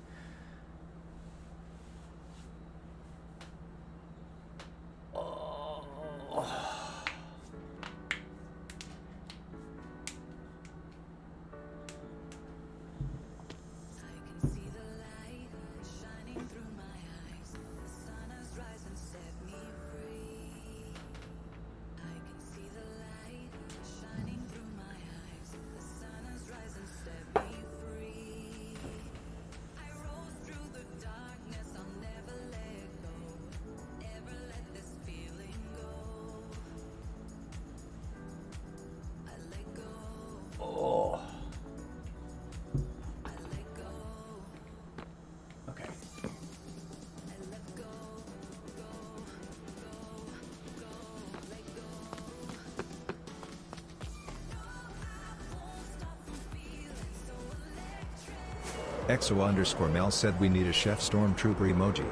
Exo_Mel said we need a Chef Stormtrooper emoji.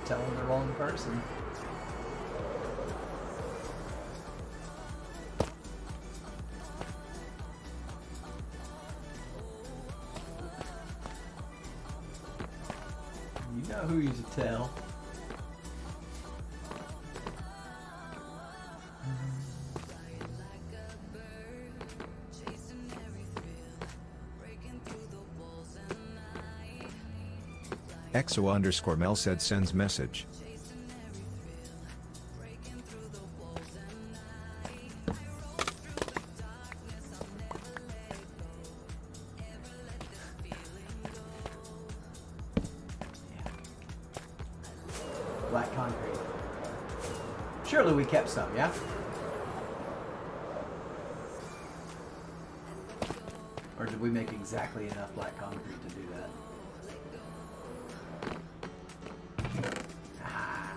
Telling the wrong person. You know who you should tell. Exo_Mel said sends message. Black concrete. Surely we kept some, yeah? Or did we make exactly enough black concrete to do that? Ah.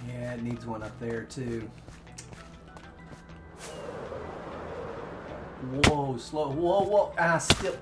Yeah, it needs one up there too. Whoa, slow. Whoa, whoa. Ah, still.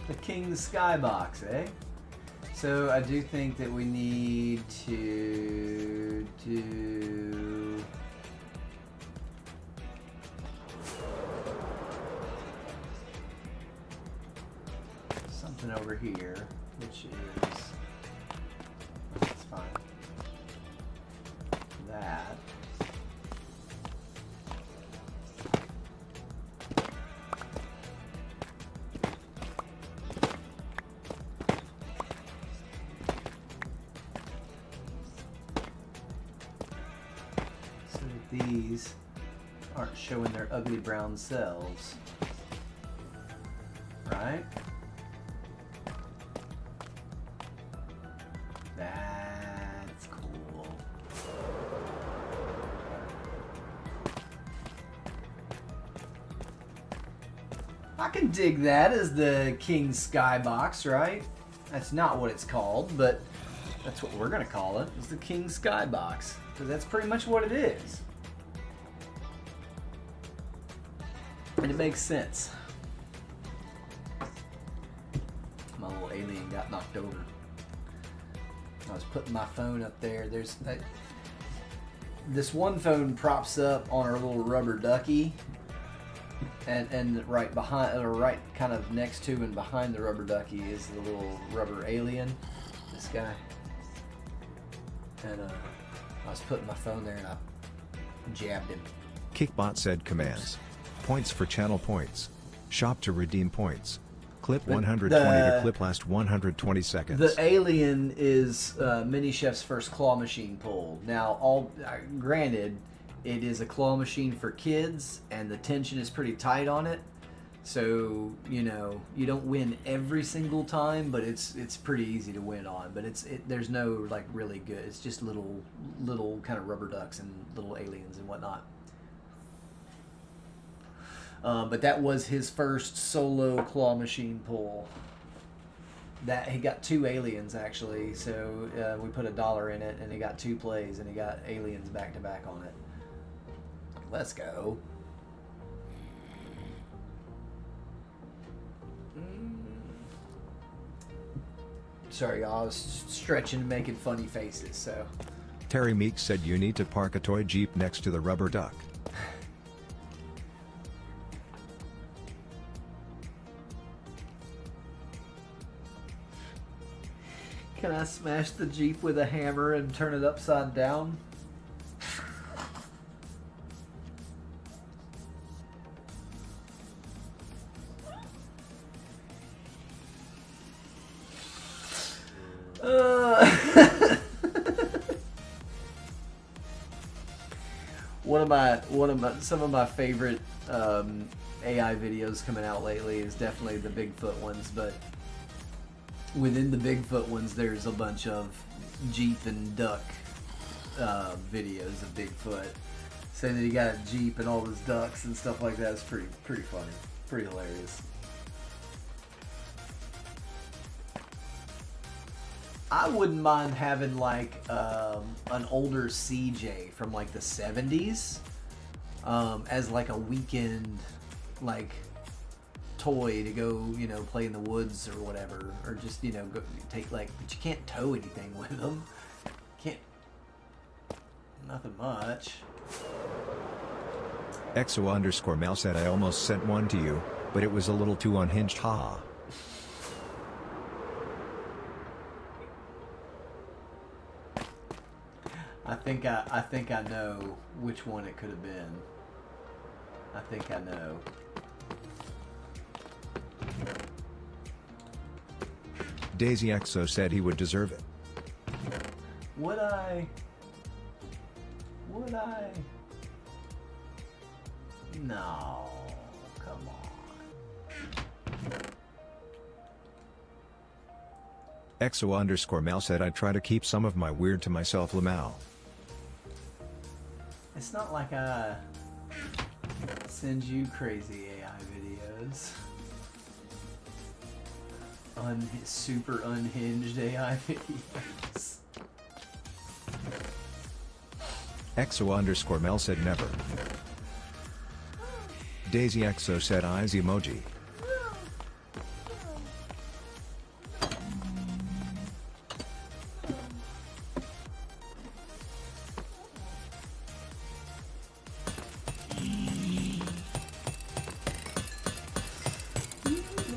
The King's Skybox, eh? So I do think that we need to do something over here, which is, that's fine. That. These aren't showing their ugly brown selves, right? That's cool. I can dig that as the King's Skybox, right? That's not what it's called, but that's what we're gonna call it, is the King's Skybox, because that's pretty much what it is. And it makes sense. My little alien got knocked over. I was putting my phone up there. There's this one phone props up on our little rubber ducky, and right behind, or right kind of next to and behind the rubber ducky is the little rubber alien. This guy. And I was putting my phone there and I jabbed him. Kickbot said commands. Points for channel points. Shop to redeem points. Clip 120 to clip last 120 seconds. The alien is Mini Chef's first claw machine pull. Now, granted, it is a claw machine for kids, and the tension is pretty tight on it. So, you know, you don't win every single time, but it's pretty easy to win on. But there's no like really good. It's just little kind of rubber ducks and little aliens and whatnot. But that was his first solo claw machine pull. That he got 2 aliens actually, so we put $1 in it, and he got 2 plays, and he got aliens back to back on it. Let's go. Sorry, y'all. I was stretching and making funny faces. So Terry Meeks said you need to park a toy Jeep next to the rubber duck. can I smash the Jeep with a hammer and turn it upside down? Some of my favorite AI videos coming out lately is definitely the Bigfoot ones, but within the Bigfoot ones, there's a bunch of Jeep and duck videos of Bigfoot, saying that he got a Jeep and all his ducks and stuff like that. It's pretty funny, pretty hilarious. I wouldn't mind having like an older CJ from like the 70s as like a weekend like toy to go, you know, play in the woods or whatever, or just, you know, go take like, but you can't tow anything with them. Can't, nothing much. EXO_Mel said I almost sent one to you, but it was a little too unhinged, haha. I think I know which one it could have been. I think I know. Daisy EXO said he would deserve it. Would I? Would I? No. Come on. EXO_Mel said I try to keep some of my weird to myself, Lamau. It's not like I send you crazy AI videos. Super unhinged AI videos. EXO_Mel said never. Daisy EXO said eyes emoji.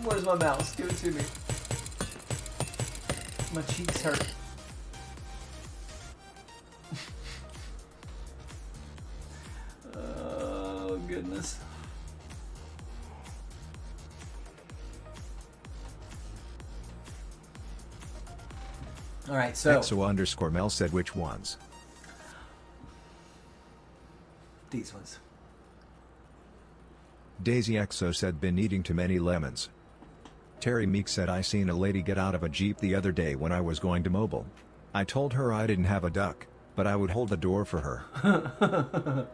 Where's my mouse? Give it to me. My cheeks hurt. Oh, goodness. All right, so EXO_Mel said which ones? these ones. Daisy EXO said been eating too many lemons. Terry Meek said I seen a lady get out of a Jeep the other day when I was going to Mobile. I told her I didn't have a duck, but I would hold the door for her.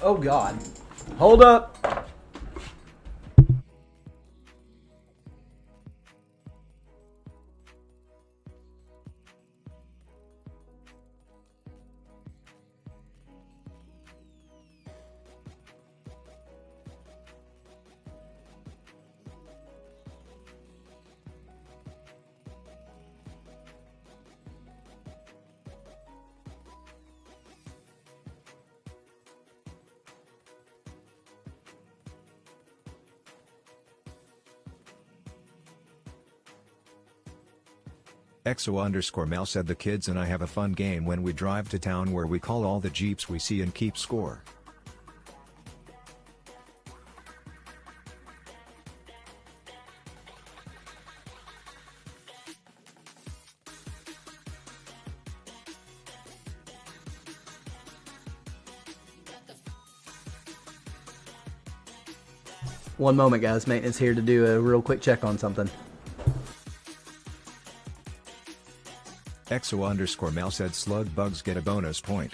Oh God. Hold up. EXO_Mel said the kids and I have a fun game when we drive to town where we call all the Jeeps we see and keep score. One moment, guys. Maintenance here to do a real quick check on something. EXO_Mel said slug bugs get a bonus point.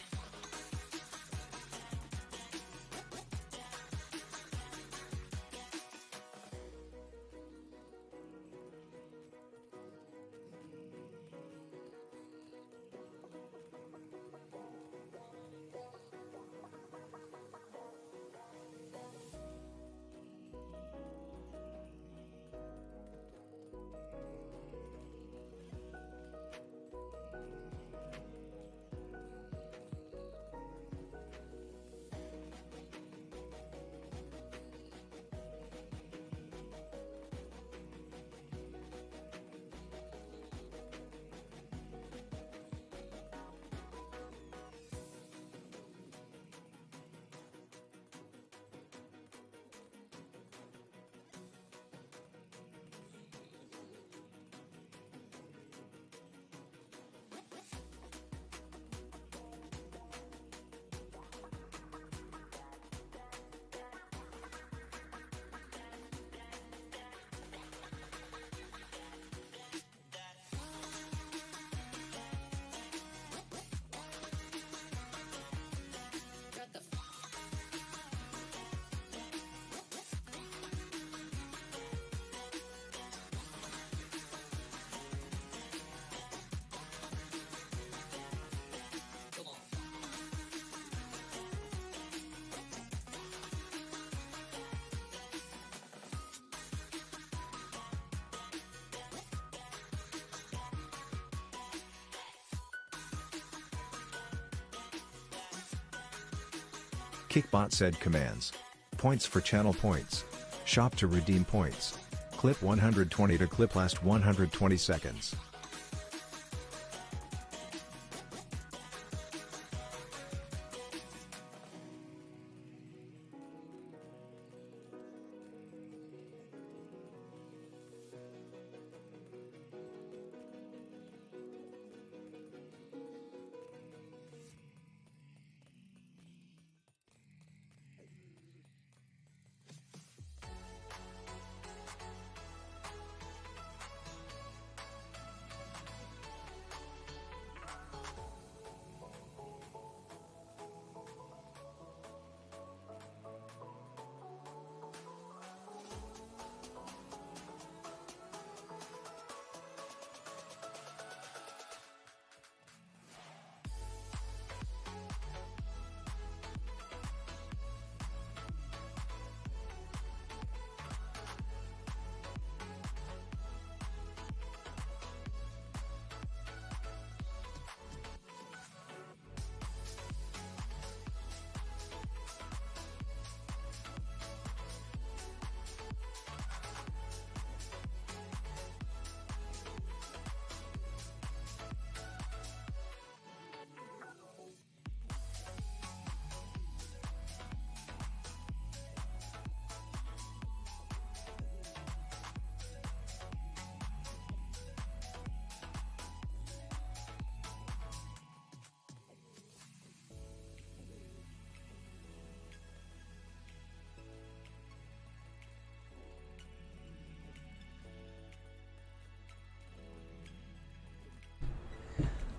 Kickbot said commands. Points for channel points. Shop to redeem points. Clip 120 to clip last 120 seconds.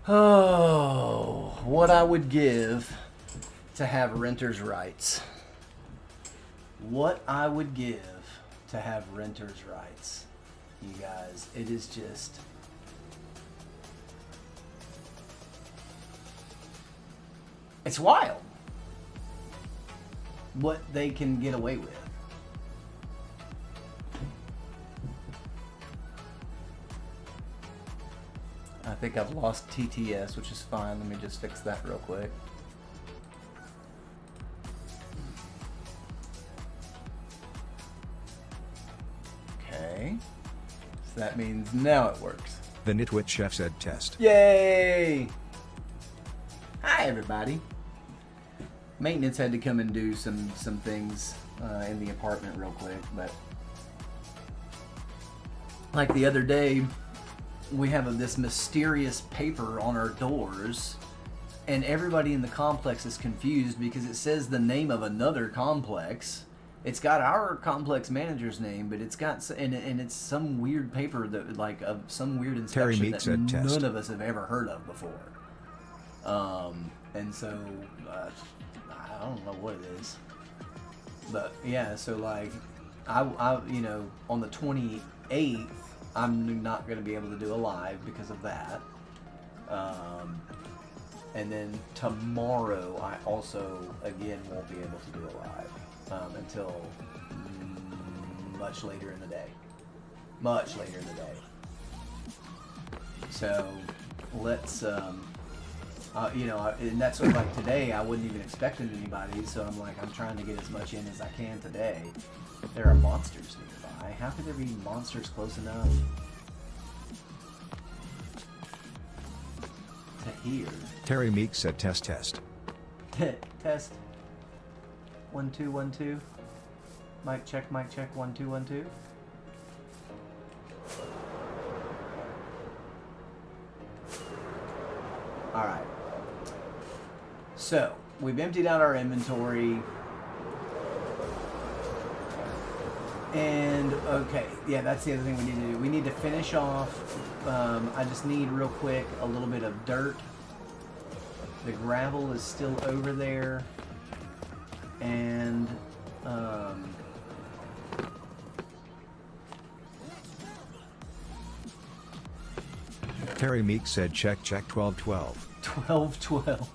Oh, what I would give to have renter's rights. What I would give to have renter's rights. You guys, it is just... It's wild what they can get away with. I think I've lost TTS, which is fine. Let me just fix that real quick. Okay. So that means now it works. The Nitwit Chef said test. Yay! Hi, everybody. Maintenance had to come and do some things in the apartment real quick, but like the other day, we have this mysterious paper on our doors, and everybody in the complex is confused because it says the name of another complex. It's got our complex manager's name, but it's got and it's some weird paper that like of some weird inspection that none of us have ever heard of before. And so I don't know what it is, but yeah. So like I you know, on the 28th. I'm not going to be able to do a live because of that. And then tomorrow I also, again, won't be able to do a live until much later in the day. Much later in the day. So let's, you know, and that's what, like today, I wasn't even expecting anybody, so I'm like, I'm trying to get as much in as I can today. There are monsters nearby. How could there be monsters close enough to hear? Terry Meek said test. Test. 1 2 1 2. Mic check 1 2 1 2. All right. So we've emptied out our inventory. And, okay, yeah, that's the other thing we need to do. We need to finish off, I just need real quick a little bit of dirt. The gravel is still over there. And, Terry Meek said check 1212. 1212.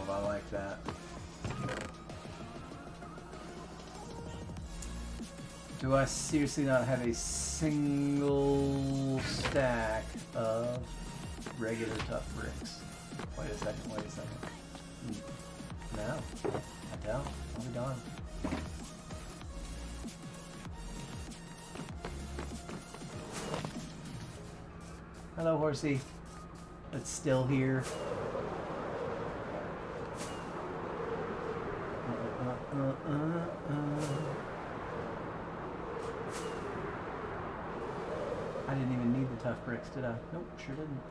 I like that. Do I seriously not have a single stack of regular tough bricks? Wait a second, wait a second. No, I don't. I'll be darned. Hello, horsey. It's still here. I didn't even need the tough bricks, did I? Nope, sure didn't.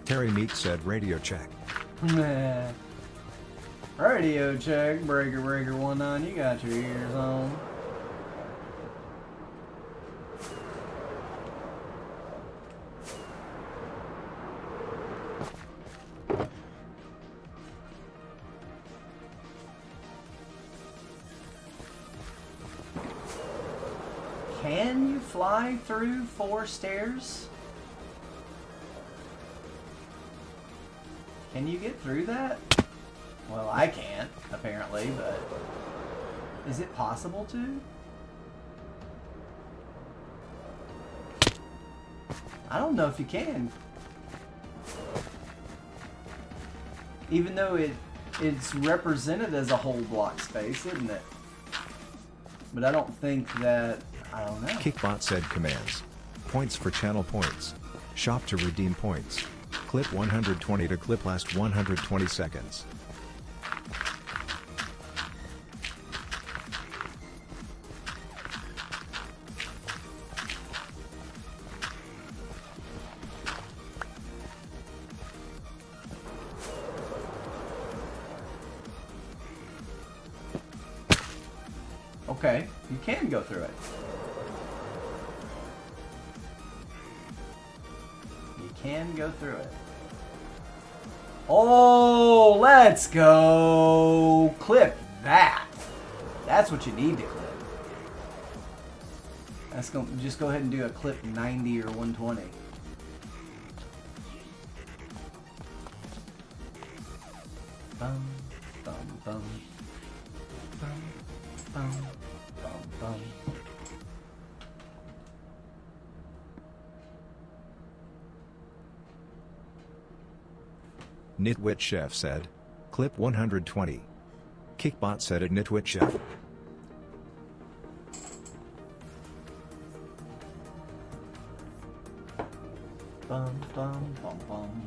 Terry Meek said radio check. Nah. Radio check, breaker 19, you got your ears on. Can you fly through 4 stairs? Can you get through that? Well, I can't, apparently, but is it possible to? I don't know if you can. Even though it's represented as a whole block space, isn't it? But I don't think that, I don't know. Kickbot said commands. Points for channel points. Shop to redeem points. Clip 120 to clip last 120 seconds. Okay, you can go through it. You can go through it. Oh, let's go. Clip that. That's what you need to clip. That's going just go ahead and do a clip 90 or 120. Bum, bum, bum. Bum, bum, bum, bum. Nitwit Chef said. Clip 120. Kickbot said at Nitwit Chef. Bum, bum, bum, bum.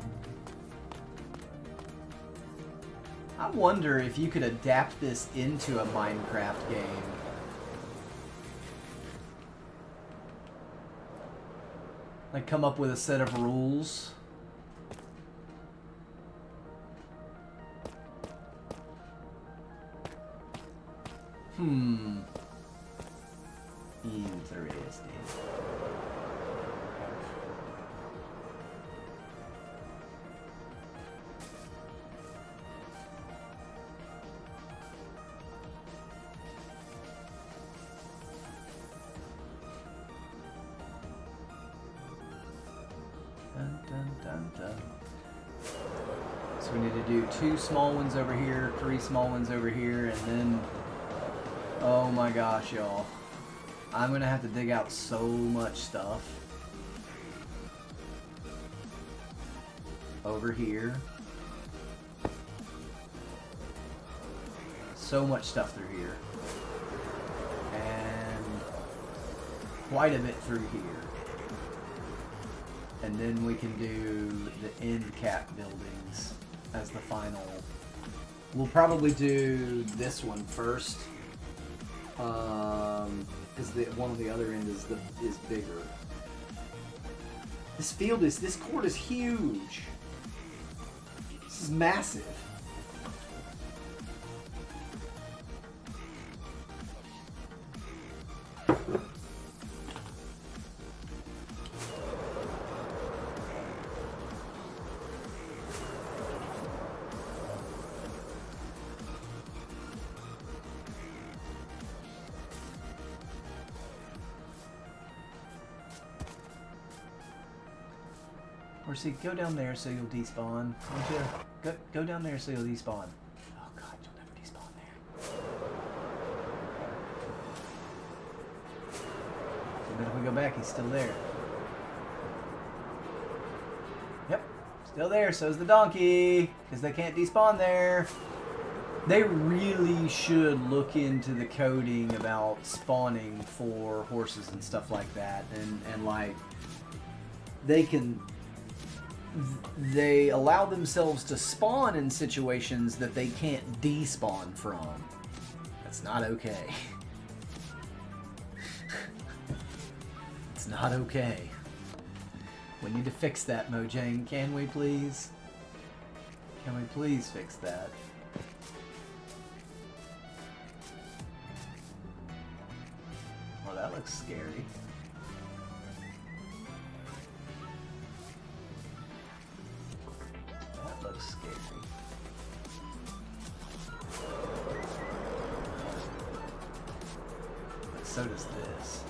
I wonder if you could adapt this into a Minecraft game. Like come up with a set of rules. Interesting. Dun, dun, dun, dun. So we need to do 2 small ones over here, 3 small ones over here, and then... Oh my gosh, y'all. I'm gonna have to dig out so much stuff. Over here. So much stuff through here. And quite a bit through here. And then we can do the end cap buildings as the final. We'll probably do this one first. Because the one on the other end is bigger. This court is huge. This is massive. Horsey, go down there so you'll despawn. Won't you? Go down there so you'll despawn. Oh god, you'll never despawn there. The minute we go back, he's still there. Yep, still there. So's the donkey, because they can't despawn there. They really should look into the coding about spawning for horses and stuff like that, and like they allow themselves to spawn in situations that they can't despawn from. That's not okay. It's not okay. We need to fix that, Mojang. Can we please? Can we please fix that? Oh, that looks scary. That looks scary. But so does this.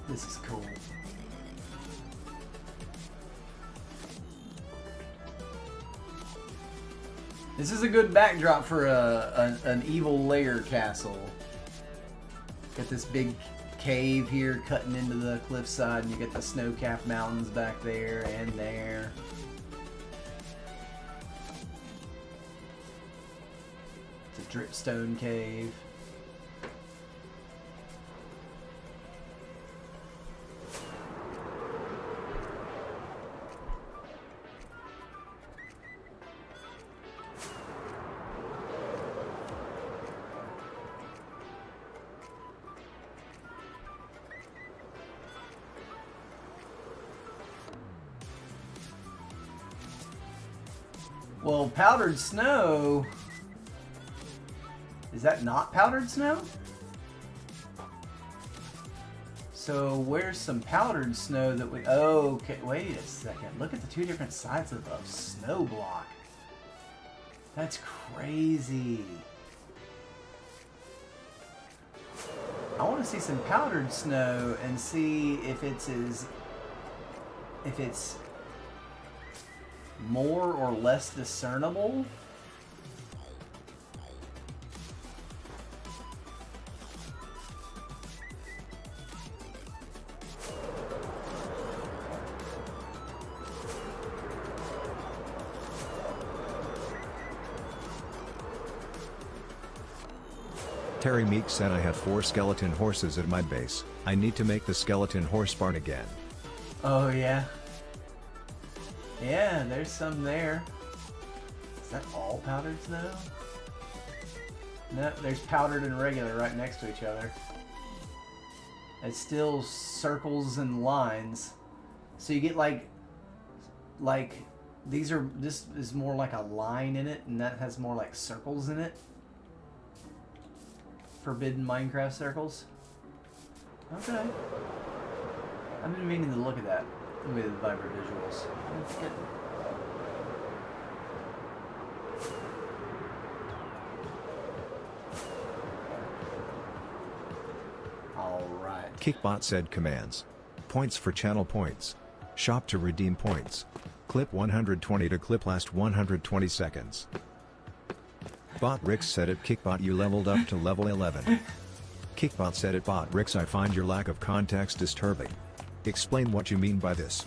This is cool. This is a good backdrop for an evil lair castle. Got this big cave here cutting into the cliffside, and you get the snow-capped mountains back there and there. It's a dripstone cave. Well, powdered snow... Is that not powdered snow? So where's some powdered snow that we... Oh, okay, wait a second. Look at the two different sides of a snow block. That's crazy. I want to see some powdered snow and see if it's more or less discernible. Terry Meek said I had 4 skeleton horses at my base. I need to make the skeleton horse barn again. Oh yeah. Yeah, there's some there. Is that all powdered snow? No, there's powdered and regular right next to each other. It's still circles and lines. So you get like this is more like a line in it, and that has more like circles in it. Forbidden Minecraft circles. Okay. I've been meaning to look at that with Vibrant Visuals. Let's get... Alright. Kickbot said commands. Points for channel points. Shop to redeem points. Clip 120 to clip last 120 seconds. Bot Rix said at Kickbot you leveled up to level 11. Kickbot said at Bot Rix I find your lack of context disturbing. Explain what you mean by this.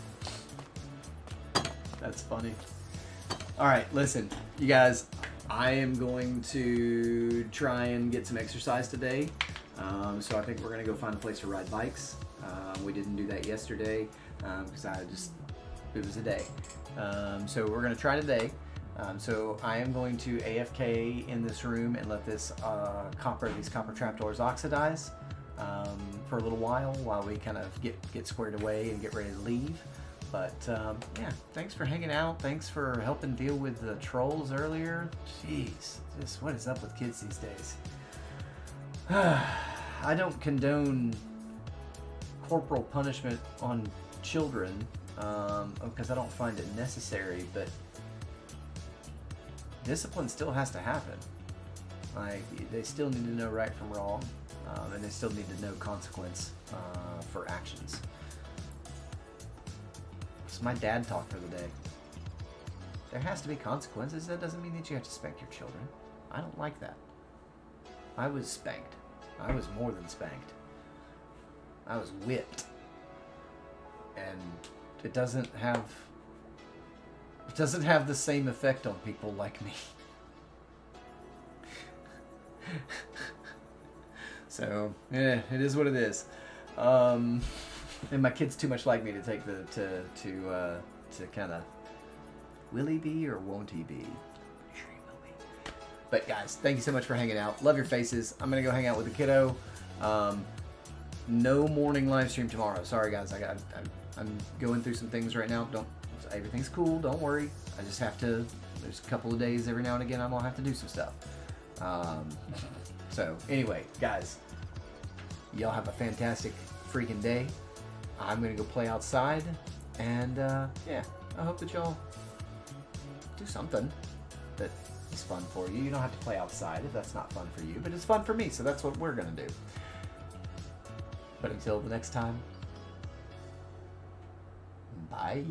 That's funny. Alright, listen, you guys, I am going to try and get some exercise today. So I think we're going to go find a place to ride bikes. We didn't do that yesterday because it was a day. So we're going to try today. So I am going to AFK in this room and let these copper trapdoors oxidize for a little while we kind of get squared away and get ready to leave. But yeah, thanks for hanging out. Thanks for helping deal with the trolls earlier. Jeez, just what is up with kids these days? I don't condone corporal punishment on children because I don't find it necessary, but discipline still has to happen. Like, they still need to know right from wrong, and they still need to know consequence for actions. That's my dad talk for the day. There has to be consequences. That doesn't mean that you have to spank your children. I don't like that. I was spanked. I was more than spanked. I was whipped. And it doesn't have the same effect on people like me. So, yeah, it is what it is. And my kid's too much like me to take to kind of, will he be or won't he be? Sure he will be. But guys, thank you so much for hanging out. Love your faces. I'm gonna go hang out with the kiddo. No morning live stream tomorrow. Sorry guys, I'm going through some things right now. Everything's cool. Don't worry. I just have to. There's a couple of days every now and again I'm gonna have to do some stuff. So anyway, guys, y'all have a fantastic freaking day. I'm gonna go play outside, and yeah, I hope that y'all do something that is fun for you. You don't have to play outside if that's not fun for you, but it's fun for me, so that's what we're gonna do. But until the next time, bye.